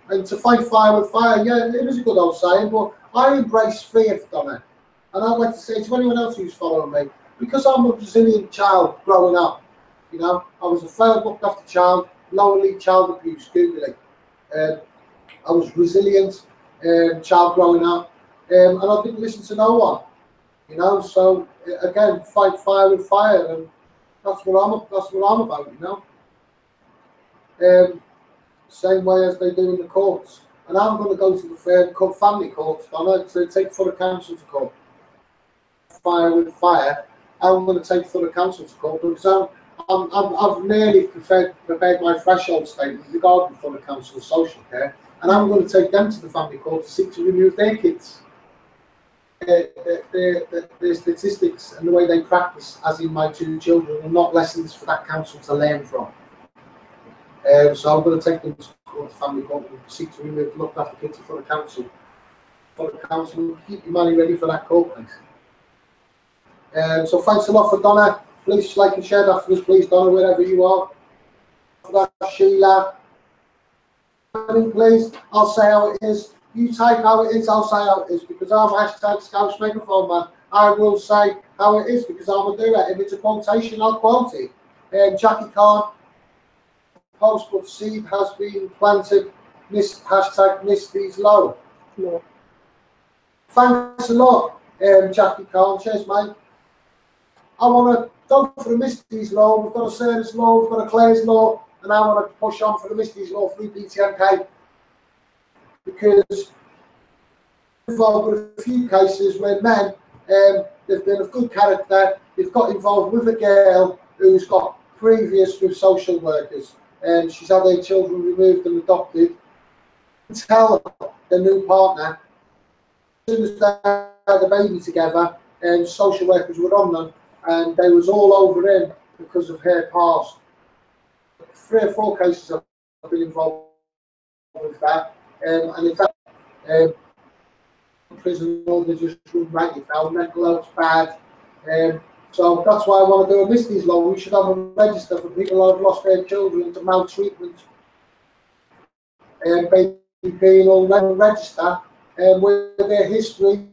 And to fight fire with fire, yeah, it is a good old saying, but I embrace fear, Donna. And I'd like to say to anyone else who's following me, because I'm a resilient child growing up, you know, I was a failed looked after child, lower league child abuse, Googling. I was resilient child growing up, and I didn't listen to no one, you know. So again, fight fire with fire, and that's what I'm about, you know. Same way as they do in the courts. And I'm going to go to the family courts, Donna, to take Thorough Council to court. Fire with fire. I'm going to take Thorough Council to court because I've nearly prepared my threshold statement regarding Thorough Council social care, and I'm going to take them to the family court to seek to remove their kids. Their statistics and the way they practice, as in my 2 children, are not lessons for that council to learn from. So I'm going to take them to court, family court, and seek to remove the looked after kids for the council. For the council, keep your money ready for that court case. So thanks a lot for Donna. Please like and share that for us, please, Donna, wherever you are. Sheila, please. I'll say how it is. You type how it is, I'll say how it is, because I'm #SCOUSE megaphone man. I will say how it is because I'm a doer. If it's a quotation, I'll quote it. Jackie Khan. Post but seed has been planted. #Misty's low. Yeah. Thanks a lot, Jackie Khan. Cheers, mate. I want to go for the Misty's law. We've got a Cerner's law, we've got a Clare's law, and I want to push on for the Misty's law through BTMK because we've got a few cases where men, they've been of good character, they've got involved with a girl who's got previous with social workers. She's had her children removed and adopted. Tell the new partner, as soon as they had a baby together, and social workers were on them, and they was all over him because of her past. 3 or 4 cases I've been involved with that, and it's prison order just run ragged now. Mental health's bad. So that's why I want to do a Misty's law. We should have a register for people who have lost their children to maltreatment. Baby penal register with their history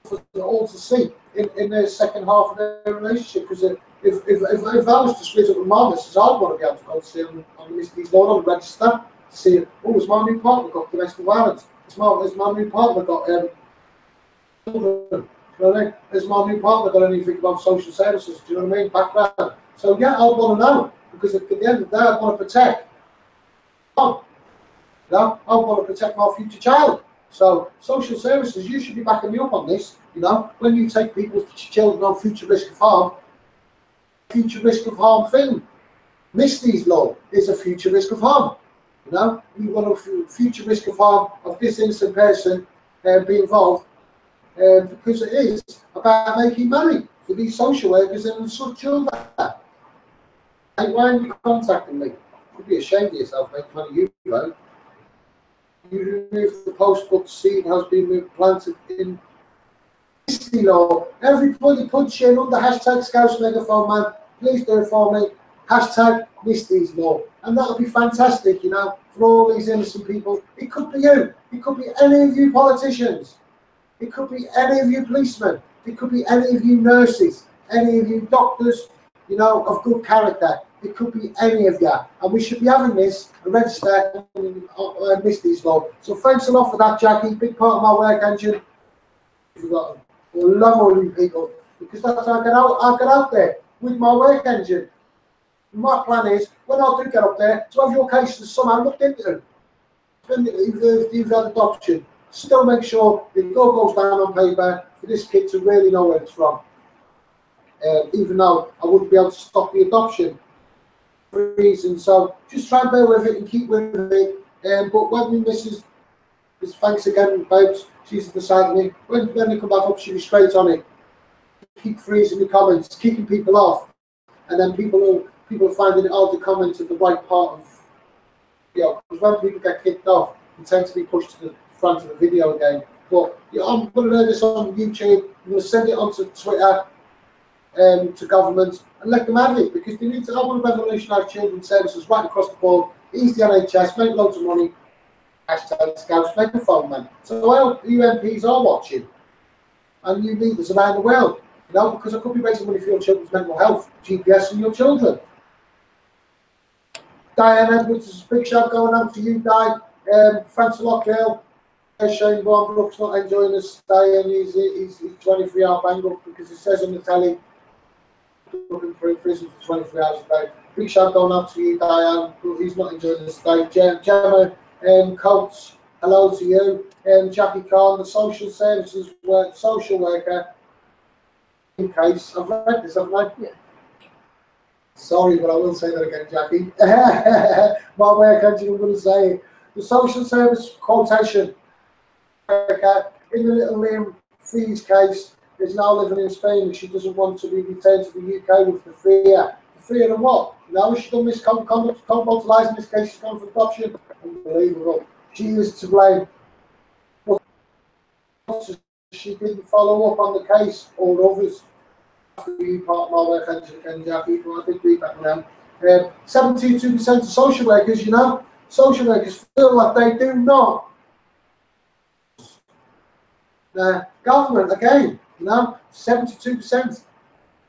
for all to see in their second half of their relationship. Because if I was to split up with my missus, I'd want to be able to go to see on the Misty's law on the register to see, oh, has my new partner got domestic violence? Has my new partner got children? You know what I mean? Has my new partner got anything about social services? Do you know what I mean? Background. So yeah, I want to know because at the end of the day, I want to protect. I want to protect my future child. So social services, you should be backing me up on this. You know, when you take people's children on future risk of harm thing. Misty's law is a future risk of harm. You know, you want a future risk of harm of this innocent person be involved. Because it is about making money for these social workers and such children. Hey, why are you contacting me? You'd be ashamed of yourself, mate. Money you know. You remove the post but seed has been planted in Misty law. Everybody punch in under #SCOUSE megaphone man. Please do it for me. #Misty's law. And that'll be fantastic, you know, for all these innocent people. It could be you. It could be any of you politicians. It could be any of you policemen. It could be any of you nurses, any of you doctors, you know, of good character. It could be any of you. And we should be having this registered on Misty's law. So thanks a lot for that, Jackie. Big part of my work engine. I love all you people because that's how I get out there with my work engine. My plan is, when I do get up there, to have your cases somehow looked into. If you've had adoption, still make sure it all goes down on paper for this kid to really know where it's from. Even though I wouldn't be able to stop the adoption for reasons. So just try and bear with it and keep with it. But when we missus, thanks again, babes, she's at the side of me. When they come back up, she'll be straight on it. Keep freezing the comments, kicking people off. And then people are finding it hard to comment at the right part of, you know, because when people get kicked off, they tend to be pushed to the front of the video again. But you know, I'm going to do this on YouTube. I'm going to send it onto Twitter to government and let them have it because they need to. I want to revolutionise children's services right across the board. Ease the NHS, make loads of money, hashtag Scouse Megaphone, man. So I hope you MPs are watching, and you leaders around the world, you know, because I could be raising money for your children's mental health, GPS and your children. Diane Edwards, big shout going out to you, Di. Thanks a lot, girl. Shane Brooks not enjoying this day, and he's 23-hour bang up because it says on the telly looking for in prison for 23 hours a day. Big shout going out to you, Diane. He's not enjoying this day. Gemma Coates, hello to you. Jackie Khan, the social services social worker. In case I've read this, haven't I? Yeah. Sorry, but I will say that again, Jackie. My work engine, I'm going to say the social service quotation. In the little Liam Fee's case, is now living in Spain and she doesn't want to be returned to the UK with the fear. The fear of what? Now she done this commercialised in this case, she's gone for adoption. Unbelievable. She is to blame. She didn't follow up on the case or others. Part of my work engine, Jackie, but I did read that now. 72% of social workers, you know, social workers feel like they do not. Government, again, you know, 72%.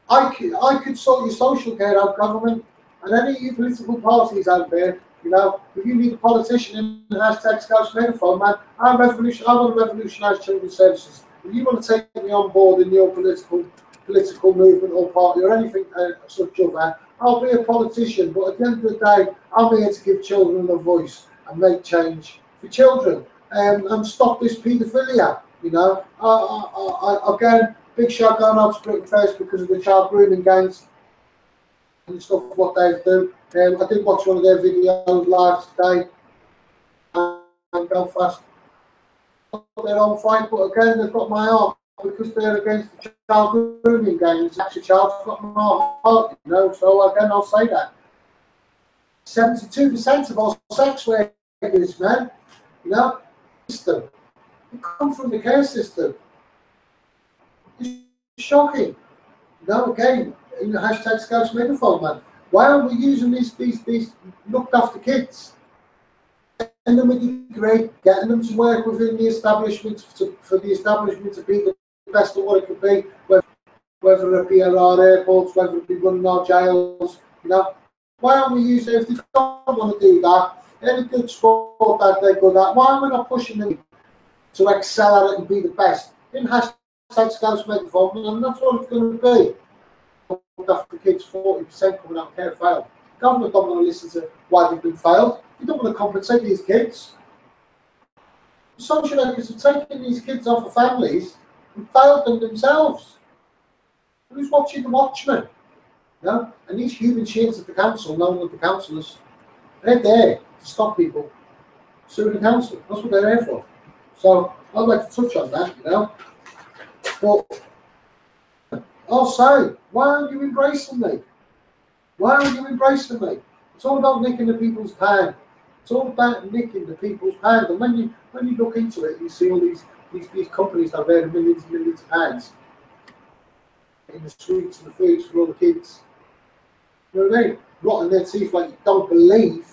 I could sort your social care out, government, and any of you political parties out there, you know, if you need a politician in hashtag Scouse Megaphone, man, I want to revolutionise children's services. If you want to take me on board in your political movement or party or anything such other, I'll be a politician, but at the end of the day, I'm here to give children a voice and make change for children and stop this paedophilia. You know, again, big shout going out to Britain First because of the child grooming gangs and stuff, what they do. I did watch one of their videos live today in Belfast. They're on fight, but again, they've got my heart because they're against the child grooming gangs. Actually, child's got my heart, you know, so again, I'll say that. 72% of all sex workers, man, you know, system. It comes from the care system. It's shocking. You know, again, in the hashtag Scouse Megaphone, man. Why are we using these looked after kids? Getting them a degree, getting them to work within the establishment for the establishment to be the best of what it could be, whether it be at our airports, whether it be running our jails, you know. Why aren't we using it? If they don't want to do that, any good sport that they're good at, why are we not pushing them to excel at it and be the best? In hashtag Scouse Megaphone, and that's what it's going to be. After kids, 40% coming out care failed. Government don't want to listen to why they've been failed. They don't want to compensate these kids. The social workers have taken these kids off of families and failed them themselves. Who's watching the Watchmen? You know? And these human shades at the council, known as the councillors, they're there to stop people suing the council. That's what they're there for. So I'd like to touch on that, you know. But I'll say, why aren't you embracing me? Why aren't you embracing me? It's all about nicking the people's pound. It's all about nicking the people's pound. And when you look into it, you see all these companies that have earned millions and millions of pounds in the sweets and the foods for all the kids. You know what I mean? Rotting their teeth like you don't believe.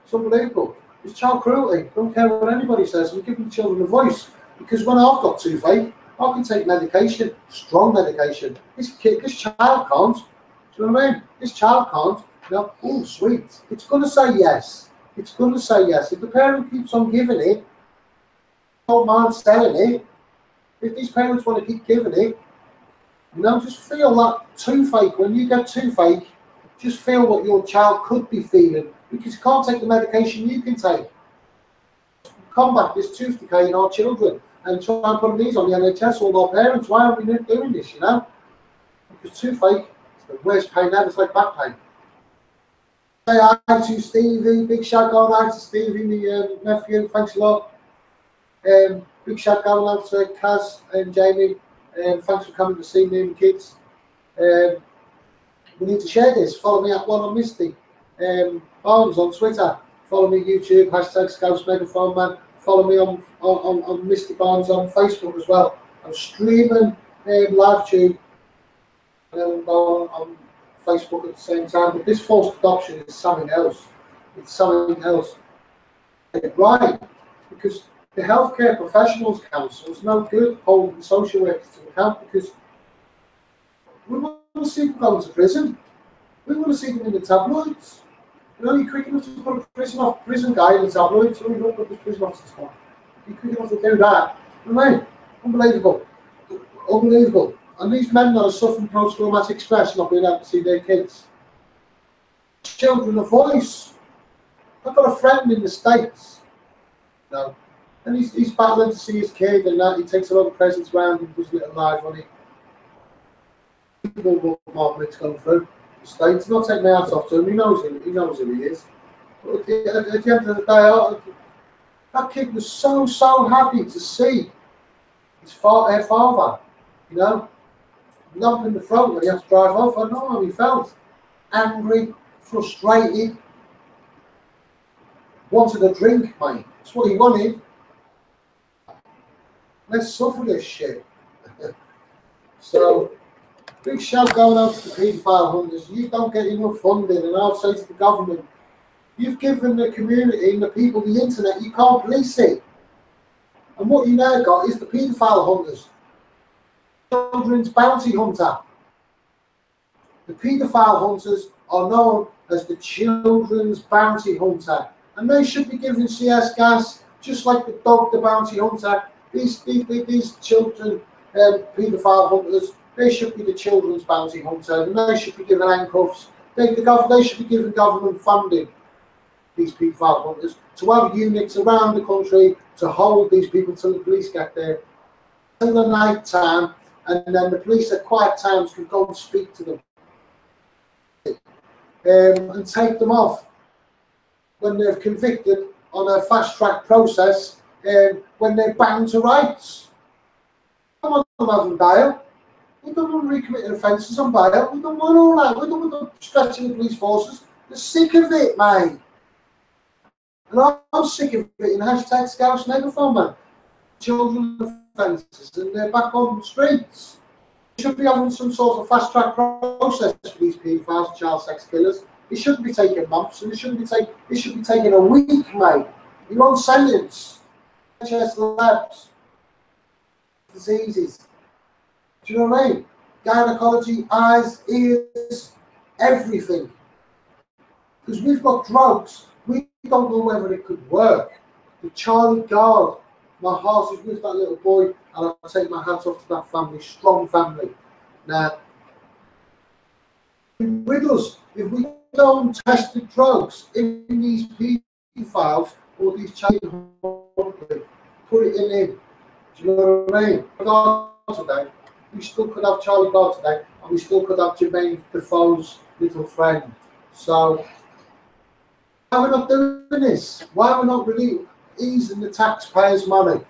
It's unbelievable. It's child cruelty. Don't care what anybody says. We're giving children a voice. Because when I've got toothache, I can take medication, strong medication. This child can't. Do you know what I mean? This child can't. You know, oh, sweet. It's going to say yes. It's going to say yes. If the parent keeps on giving it, don't mind selling it. If these parents want to keep giving it, you know, just feel that toothache. When you get toothache, just feel what your child could be feeling. Because you can't take the medication you can take. Combat this tooth decay in our children. And try and put these on the NHS, all our parents. Why aren't we doing this, you know? Because toothache is the worst pain ever. It's like back pain. Say hi to Stevie. Big shout going out to Stevie, my nephew. Thanks a lot. Big shout going out to Kaz and Jamie. Thanks for coming to see me and the kids. We need to share this. Follow me at one on Misty. Barnes on Twitter. Follow me YouTube. Hashtag Scouse Megaphone, man. Follow me on Misty Barnes on Facebook as well. I'm streaming live tube and on Facebook at the same time. But this forced adoption is something else. It's something else. it right, because the Healthcare Professionals Council is no good holding social workers to account, because we want to see them going to prison. We want to see them in the tabloids. You know, you're quick enough to put a prison guy in the tabloids, so you don't put the prison officers on. You're quick enough to do that. Right? Unbelievable. Unbelievable. And these men that are suffering post-traumatic stress, not being able to see their kids. Children a voice. I've got a friend in the States, you know, and he's battling to see his kid, and that he takes a lot of presents around and does a little live on it. People want me to go through the States. Not take my hands off to him. He knows who he is. But at the end of the day, that kid was so happy to see his father, you know, lump in the throat when he had to drive off. I know how he felt. Angry, frustrated, wanted a drink, mate. That's what he wanted. Let's suffer this shit. So, big shout going out to the paedophile hunters. You don't get enough funding, and I'll say to the government, you've given the community and the people the internet, you can't police it. And what you now got is the paedophile hunters. Children's bounty hunter. The paedophile hunters are known as the children's bounty hunter. And they should be given CS gas, just like the dog, the bounty hunter. These children, paedophile hunters, they should be the children's bounty hunter, and they should be given handcuffs. They should be given government funding, these paedophile hunters, to have units around the country to hold these people till the police get there in the night time, and then the police at quiet times can go and speak to them and take them off when they're convicted on a fast track process, when they're bound to rights. Come on, have them bail. We don't want recommitted offences on bail. We don't want all that. We don't want stretching the police forces. They're sick of it, mate. And I'm sick of it in hashtag SCOUSE MEGAPHONE, man. Children offences, and they're back on the streets. We should be having some sort of fast track process for these paedophiles and child sex killers. It shouldn't be taking months, and it should be taking a week, mate. You're on sentence. NHS labs, diseases. Do you know what I mean? Gynecology, eyes, ears, everything. Because we've got drugs. We don't know whether it could work. The Charlie Guard, my heart is with that little boy, and I'll take my hat off to that family, strong family. Now, with us, if we don't test the drugs in these paedophiles or these child put it in him. Do you know what I mean? Today, we still could have Charlie Guard today, and we still could have Jermaine Defoe's little friend. So, why are we not doing this? Why are we not really easing the taxpayers' money,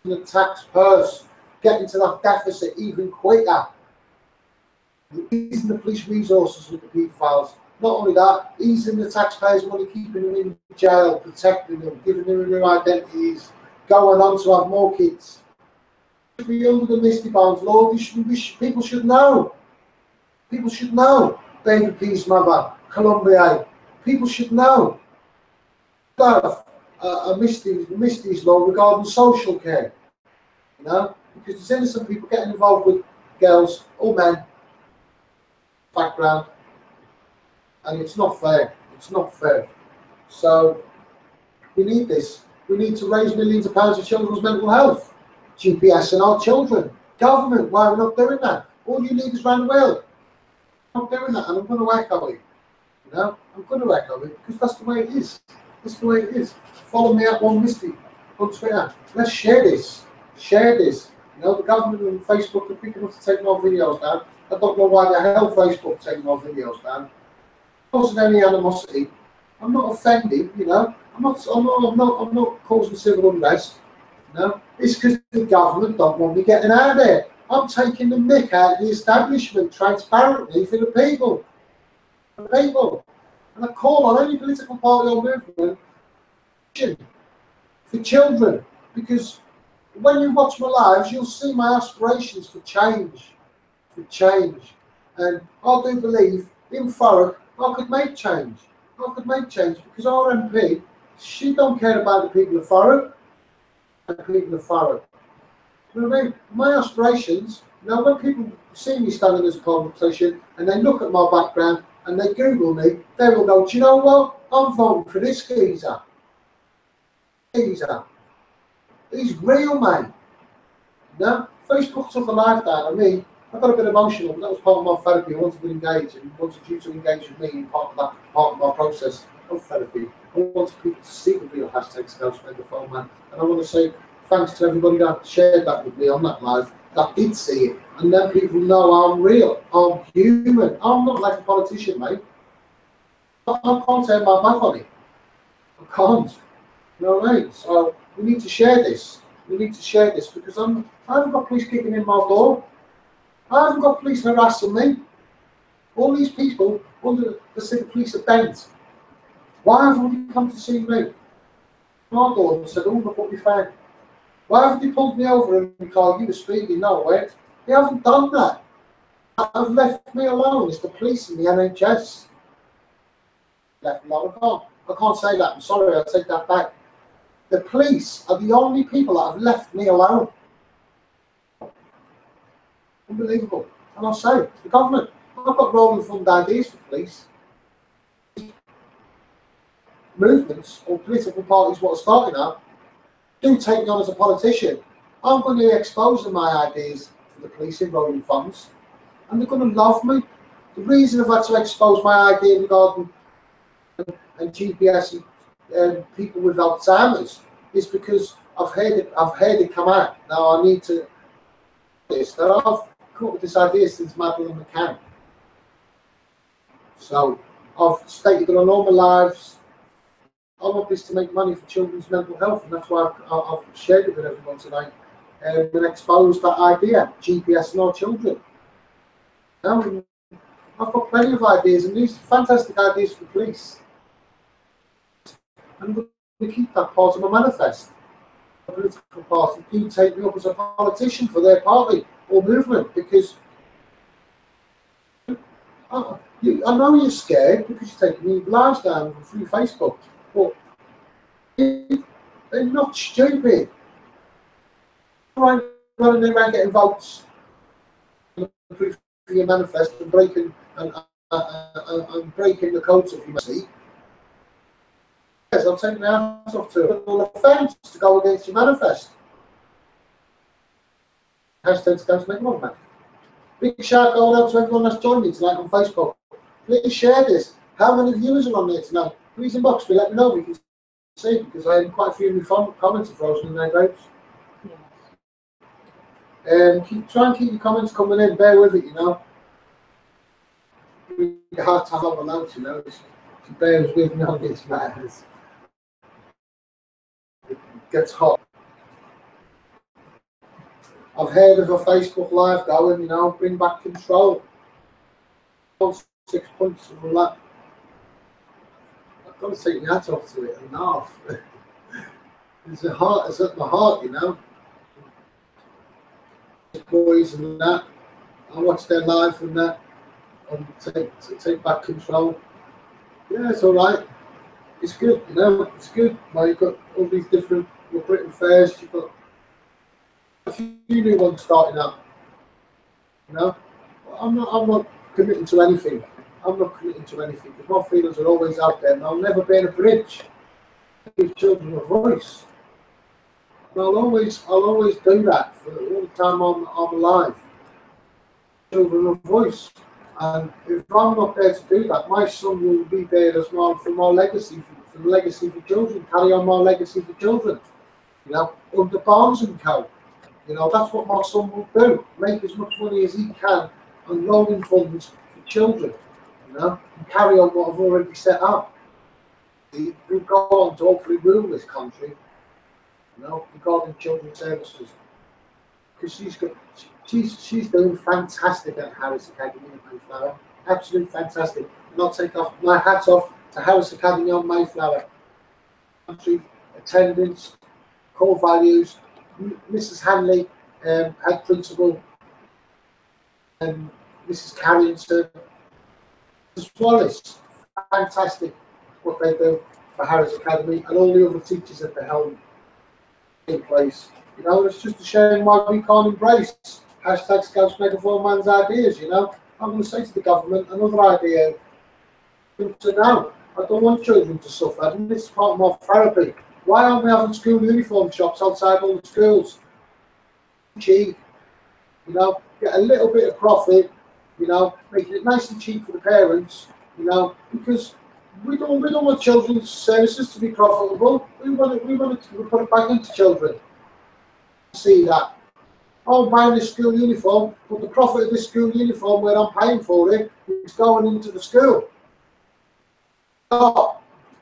the tax purse, getting to that deficit even quicker? Easing the police resources with the paedophiles. Not only that, easing the taxpayers' money, keeping them in jail, protecting them, giving them new identities, going on to have more kids. Should be under the Misty Bonds law. People should know. People should know. Baby P's mother, Columbia. People should know. Have a Misty's law regarding social care. You know, because there's innocent people getting involved with girls or men background, and it's not fair. It's not fair. So we need this. We need to raise millions of pounds for children's mental health. GPS and our children. Government, why are we not doing that? All you need is around the world. I'm not doing that, and I'm going to echo it. You know, I'm going to echo it because that's the way it is. That's the way it is. Follow me at One Misty on Twitter. Let's share this. Share this. You know, the government and Facebook are quick enough to take my videos down. I don't know why the hell Facebook taking my videos down. Causing any animosity. I'm not offended, you know. I'm not causing civil unrest. You know, it's because the government don't want me getting out there. I'm taking the mick out of the establishment transparently for the people. For the people. And I call on any political party or movement for children, because when you watch my lives, you'll see my aspirations for change. For change. And I do believe in Thurrock I could make change. I could make change because our MP She don't care about the people of Thurrock and the people of Thurrock. You know what I mean? My aspirations, now when people see me standing as a politician and they look at my background and they Google me, they will go, do you know what? I'm voting for this geezer. He's real, mate. No, Facebook took a life down on me. I got a bit emotional, but that was part of my therapy. I wanted to engage and wanted you to engage with me in part of my process of therapy. I wanted people to see the real hashtag Scouse Megaphone Man. And I want to say thanks to everybody that shared that with me on that live, that did see it. And then people know I'm real, I'm human. I'm not like a politician, mate. I can't turn my back on it. I can't. You know what I mean? So we need to share this. We need to share this because I haven't got police kicking in my door. I haven't got police harassing me. All these people under the city police are bent. Why haven't they come to see me? My door and said, oh, look what we found. Why haven't they pulled me over and called you were speeding? No, wait. They haven't done that. I've left me alone. It's the police and the NHS. Left me alone. I can't say that. I'm sorry. I'll take that back. The police are the only people that have left me alone. Unbelievable. And I'll say, the government, I've got rolling fund ideas for police. Movements or political parties, what are starting up, do take me on as a politician. I'm going to expose my ideas for the police in rolling funds, and they're going to love me. The reason I've had to expose my idea regarding and GPS and people with Alzheimer's is because I've heard it come out. Now I need to this. Now I've come up with this idea since Madeline McCann. So I've stated that on all my lives, I want this to make money for children's mental health, and that's why I've shared it with everyone tonight and exposed that idea, GPS and our children. Now, I've got plenty of ideas, and these fantastic ideas for the police. I'm going to keep that part of my manifest. The political party do take me up as a politician for their party or movement, because I know you're scared because you're taking your lives down through Facebook, but they're not stupid. Right, running around getting votes, proof for your manifest and breaking the codes of humanity. Yes, I'm taking my hands off to an offence to go against your manifest. Hashtag Scouse Megaphone Man. Big shout going out to everyone that's joined me tonight on Facebook. Please share this. How many viewers are on there tonight? Please inbox me, let me know. We can see, because I had quite a few of my comments are frozen in their groups. Try and keep your comments coming in. Bear with it, you know. It's hard to have a lunch, you know. She bears with me on these matters. It gets hot. I've heard of a Facebook Live going, you know, bring back control. 6 points of that. I've got to take my hat off to it and laugh. It's at my heart, you know. Boys and that. I watch their live and that, and take back control. Yeah, it's all right. It's good, you know. It's good. Well, you've got all these different. You're Britain Fairs. You've got a few new ones starting up. You know, I'm not committing to anything. I'm not committing to anything because my feelings are always out there, and I'll never burn a bridge. Give children a voice. And I'll always do that for all the time I'm alive. Children a voice, and if I'm not there to do that, my son will be there as well for my legacy, for the legacy for children. Carry on my legacy for children. You know, under Barnes and Co. You know, that's what my son will do. Make as much money as he can on rolling funds for children. You know, and carry on what I've already set up. We'll go on to hopefully rule this country. You know, regarding children's services, because she's doing fantastic at Harris Academy in Mayflower. Absolutely fantastic. And I'll take off my hats off to Harris Academy on Mayflower. Country attendance, core values. Mrs. Hanley, head principal, and Mrs. Carrington, Mrs. Wallace, fantastic what they do. for Harris Academy and all the other teachers at the helm in place. You know, it's just a shame why we can't embrace hashtag Scouts Megaphone Man's ideas, you know. I'm going to say to the government, another idea, to now, I don't want children to suffer, and this is part of my therapy. Why aren't we having school uniform shops outside all the schools? Cheap, you know, get a little bit of profit, you know, making it nice and cheap for the parents, you know, because we don't want children's services to be profitable. We want to put it back into children. See that. I'm buying this school uniform, but the profit of this school uniform, where I'm paying for it, is going into the school. And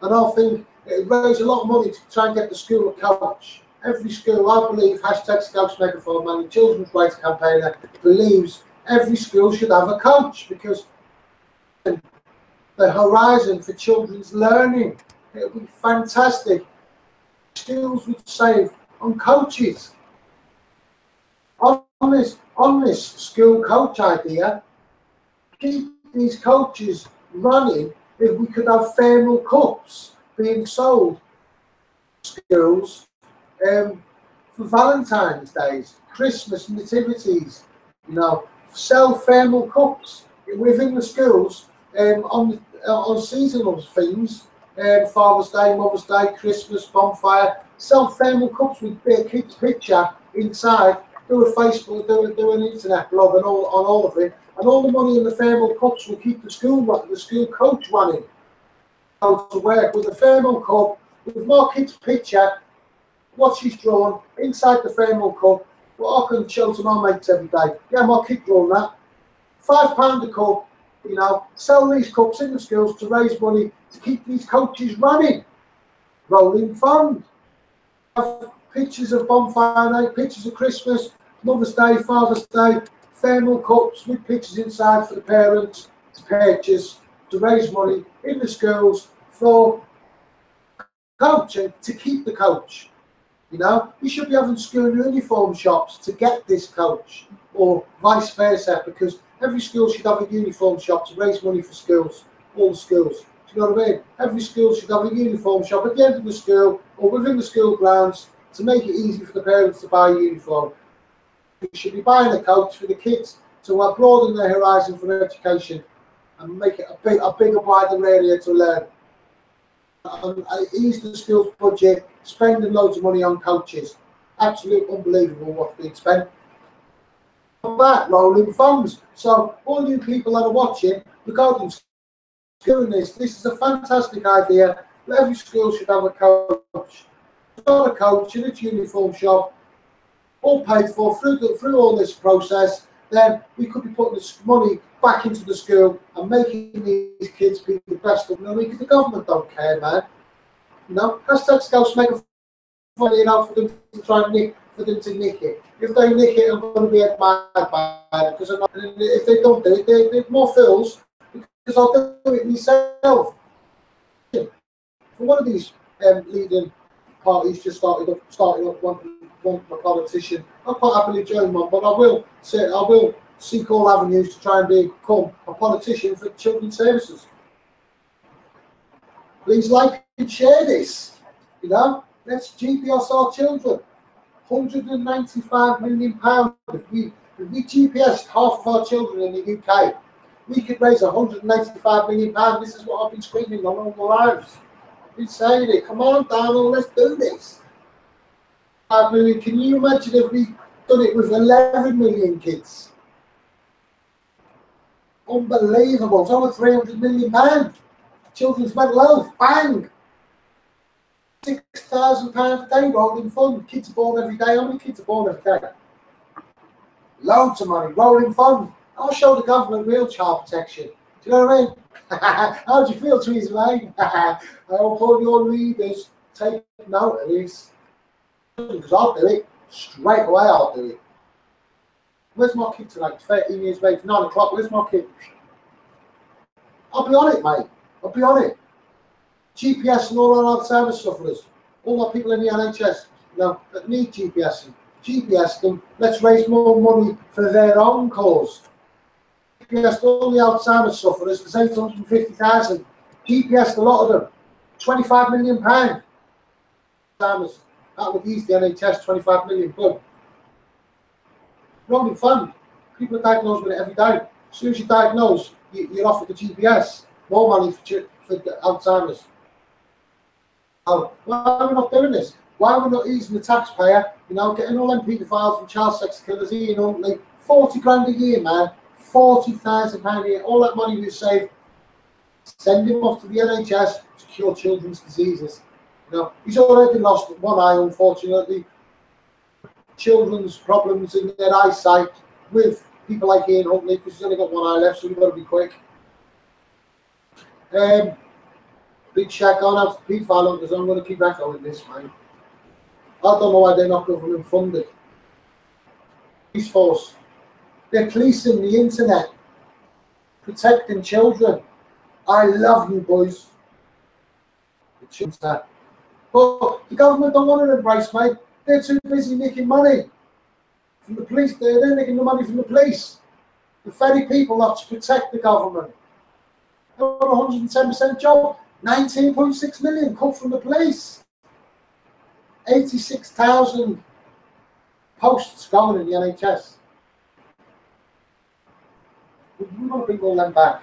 I think it would raise a lot of money to try and get the school a coach. Every school, I believe, hashtag Scouts Megaphone Man, the children's rights campaigner, believes every school should have a coach, because the horizon for children's learning, it would be fantastic. Schools would save on coaches. On this school coach idea, keep these coaches running. If we could have thermal cups being sold in schools for Valentine's Days, Christmas, nativities, you know, sell thermal cups within the schools on seasonal things, Father's Day, Mother's Day, Christmas, bonfire, sell thermal cups with a kid's picture inside. Do a Facebook, do an internet blog and on all of it, and all the money in the thermal cups will keep the school coach running. Go to work with a thermal cup with my kid's picture, what she's drawn inside the thermal cup. What I can show to my mates every day. Yeah, my kid drawn that. £5 a cup. You know, sell these cups in the schools to raise money to keep these coaches running. Rolling fund. Have pictures of bonfire night, pictures of Christmas, Mother's Day, Father's Day, thermal cups with pictures inside for the parents to purchase, to raise money in the schools for coaching, to keep the coach. You know, we should be having school uniform shops to get this coach, or vice versa, because every school should have a uniform shop to raise money for schools, all the schools. Do you know what I mean? Every school should have a uniform shop at the end of the school or within the school grounds to make it easy for the parents to buy a uniform. We should be buying a coach for the kids to broaden their horizon for education and make it a bigger, wider area to learn. And ease the school's budget, spending loads of money on coaches. Absolutely unbelievable what's being spent. That rolling funds. So all you people that are watching, regarding doing this is a fantastic idea. Every school should have a coach. Got a coach in its uniform shop, all paid for through all this process. Then we could be putting this money back into the school and making these kids be the best of them, because the government don't care, man. You know, hashtag Scouts Megaphone, you know, for them to try and nick it. If they nick it, I'm going to be admired by it, because if they don't do it, they're more fools, because I'll do it myself. For one of these leading parties just started up want a politician, I'll quite happily join one, but I will seek all avenues to try and become a politician for children's services. Please like and share this. You know, let's GPS our children. £195 million. If we GPSed half of our children in the UK, we could raise £195 million. This is what I've been screaming on all my lives. I've been saying it. Come on, Donald, let's do this. 5 million. Can you imagine if we done it with 11 million kids? Unbelievable. It's over £300 million. Children's mental health, bang. £6,000 a day rolling fund. Kids are born every day. How many kids are born every day? Loads of money, rolling fund. I'll show the government real child protection. Do you know what I mean? How do you feel, Theresa May? I hope all your readers take note of this. Because I'll do it. Straight away I'll do it. Where's my kid tonight? 13 years of age, 9 o'clock. Where's my kid? I'll be on it, mate. I'll be on it. GPS and all our Alzheimer's sufferers, all our people in the NHS, you know, that need GPSing. GPS them. Let's raise more money for their own cause. GPS all the Alzheimer's sufferers. There's 850,000. GPS a lot of them. £25 million. That would ease the NHS 25 million. But rolling fund. People are diagnosed with it every day. As soon as you're diagnosed, you're off with the GPS. More money for Alzheimer's. Oh, why are we not doing this? Why are we not easing the taxpayer? You know, getting all them paedophiles and child sex killers, you know, like 40 grand a year, man. £40,000 a year. All that money we save, send him off to the NHS to cure children's diseases. You know, he's already lost one eye, unfortunately. Children's problems in their eyesight with people like Ian Huntley, because he's only got one eye left, so we've got to be quick. Big shout out to paedophile hunters. I'm going to keep echoing this, man. I don't know why they're not government funded. Police force. They're policing the internet, protecting children. I love you, boys. But the government don't want to embrace, mate. They're too busy making money from the police. They're making the money from the police. The very people that to protect the government. They're on a 110% job. 19.6 million come from the police. 86,000 posts going in the NHS. We want to bring all them back.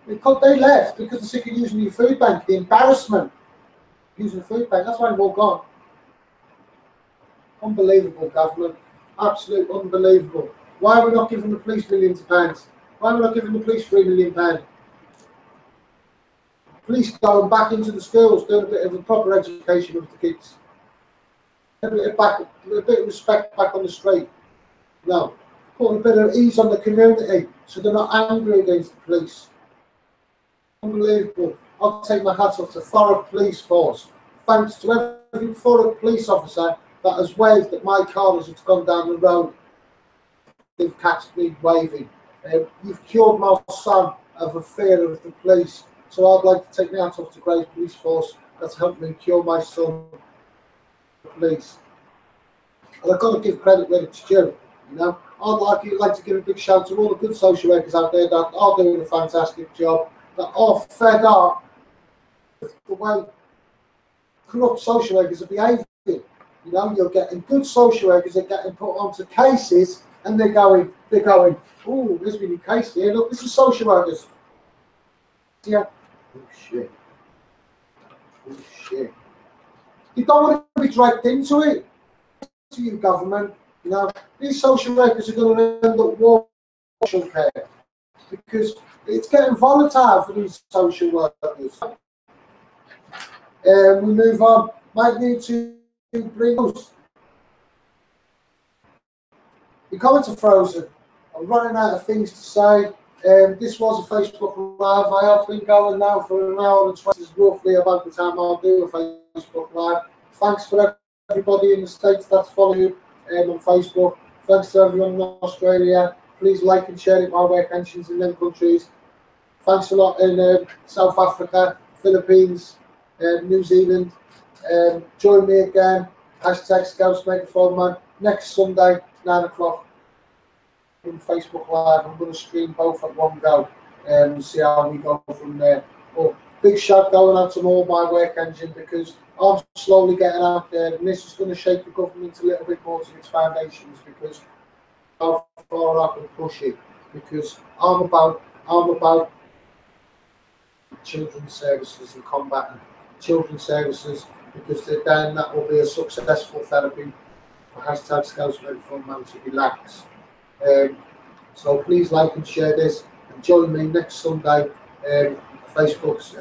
Because they left because they're sick of using your food bank. The embarrassment using the food bank. That's why they've all gone. Unbelievable government. Absolute unbelievable. Why are we not giving the police millions of pounds? Why are we not giving the police £3 million? Police going back into the schools, doing a bit of a proper education with the kids. A bit of respect back on the street. No. Putting a bit of ease on the community so they're not angry against the police. Unbelievable. I'll take my hat off to Thurrock Police Force. Thanks to every Thurrock police officer that has waved at my car as it's gone down the road. They've catched me waving. You've cured my son of a fear of the police. So I'd like to take my hat off to Grace Police Force that's helped me cure my son of the police. And I've got to give credit where it's due. You know, I'd like to give a big shout to all the good social workers out there that are doing a fantastic job, that are fed up with the way corrupt social workers are behaving. You know, you're getting good social workers that are getting put onto cases, and they're going, oh, there's been a case here. Look, this is social workers. Yeah. Oh shit. Oh shit. You don't want to be dragged into it. To you, government. You know, these social workers are going to end up war social care because it's getting volatile for these social workers. We move on. Might need to bring us. We're coming to Frozen. I'm running out of things to say. This was a Facebook Live. I have been going now for an hour and 20. This is roughly about the time I'll do a Facebook Live. Thanks for everybody in the States that's following on Facebook. Thanks to everyone in Australia. Please like and share it while we're pensions in them countries. Thanks a lot in South Africa, Philippines, New Zealand. Join me again. Hashtag Scouse Megaphone Man. Next Sunday, 9 o'clock. On Facebook Live. I'm going to stream both at one go and see how we go from there. But big shout going out to all my work engine because I'm slowly getting out there, and this is going to shake the government a little bit more to its foundations because how far I can push it. Because I'm about children's services and combating children's services because then that will be a successful therapy for hashtag Scouse Megaphone Man to relax. So please like and share this and join me next Sunday Facebook's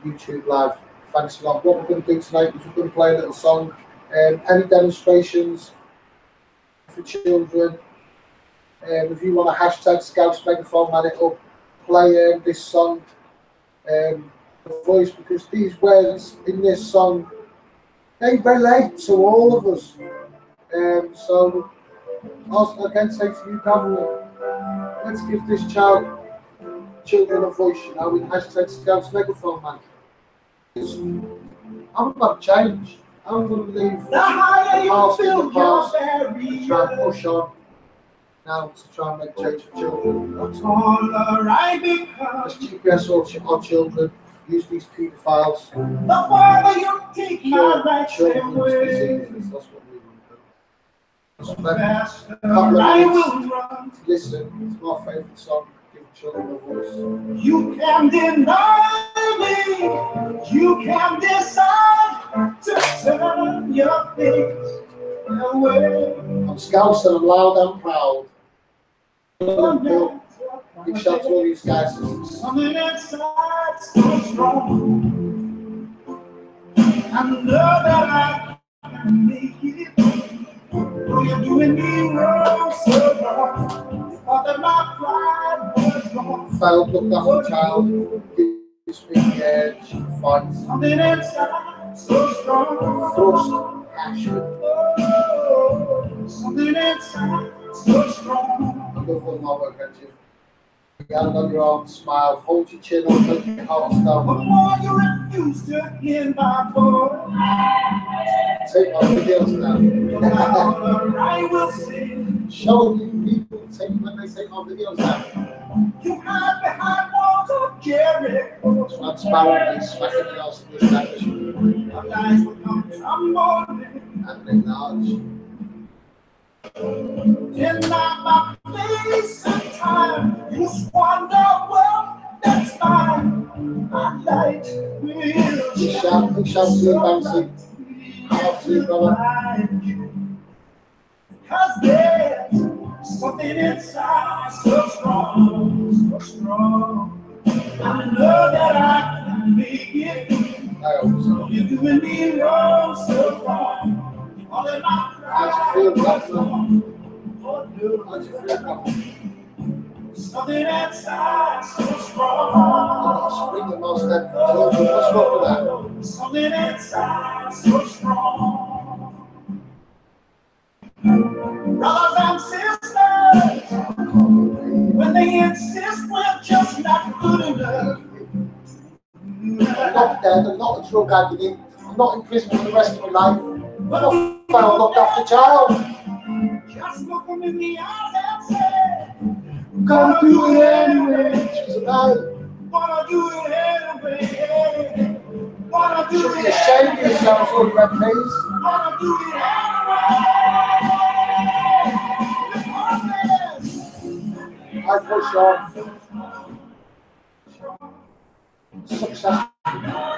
YouTube Live. Thanks a lot. What we're going to do tonight is we're going to play a little song. Any demonstrations for children, if you want to hashtag Scouts Megaphone Man it up, play this song, the voice, because these words in this song, they relate to all of us. So also again say to you, government, let's give this children a voice, you know, in hashtag Scouts Megaphone Man. I'm about to change. I'm going to leave The higher you past in the build past your and try and barrier, push on now to try and make change for children. the taller I become. Let's GPS our children. use these paedophiles The farther you take my cure rights children's away, diseases. That's what we want to do. So then, faster couple of I minutes will run. to listen. It's my favourite song. Give children a voice. You can deny me. You can decide to turn your face away. I'm Scouse and I'm loud and proud. Big shout to all you guys. Something inside so strong. I know that I can make it. Oh, you're doing me wrong so wrong. Thought that my pride was wrong. Failed looked after child. Gives me the edge. Fights. Something inside so strong. Thrust. Passion. Oh, something inside so strong. I love when my work at you. Your hand on your arm, smile, hold your chin up, make your heart The stop. more you refuse to hear my voice, Take my videos the down. louder I will sing. Show you people when they take my videos down. You hide behind walls of Jericho. Transparently smacking the arse of the establishment. Our lies will come tumbling. And acknowledge. Deny my place and time. You squander wealth that's mine. My light will Big shout to you, Bouncy. Shout to you, brother. Cause there's something inside so strong, so strong. I know that I can make it. I hope so. You're doing me wrong, so wrong. All in my How'd you feel, pride. Governor? Oh, no. How'd you feel, Governor? Something inside so I'm strong. springing my step for children. What's wrong with that? Something inside so strong. Brothers and sisters, when they insist we're just not good enough. I'm not dead. I'm not a drug addict. I'm not in prison for the rest of my life. I'm not found looked after child. Just look them in the eyes and say, Gonna do it anyway. She's alive. wanna do it anyway. Wanna do Should it be ashamed of anyway. yourselves, all you red face. Wanna do it anyway. I push on.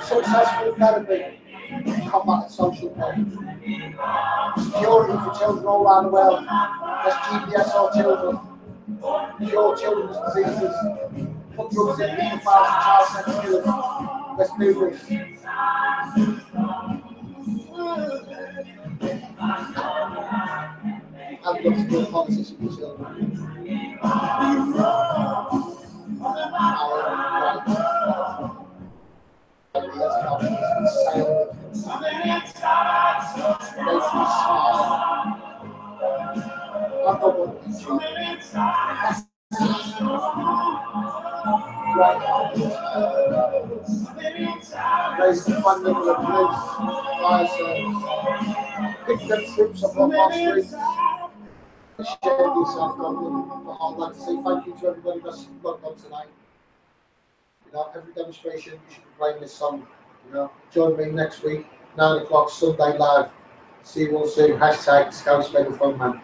Successful therapy. Combat social pain. Security for children all around the world. Let's GPS our children. Cure children's diseases. Put drugs in pedophiles and child sex killers. Let's do this. And look to good policies for children. Raise the funding of the police, fire service, pick them troops up off our streets, share yourself, government. But I'd like to say thank you to everybody that's logged on tonight. You know, every demonstration you should be playing this song. You know, join me next week, 9 o'clock Sunday live. See you all soon. Hashtag SCOUSE MEGAPHONE man.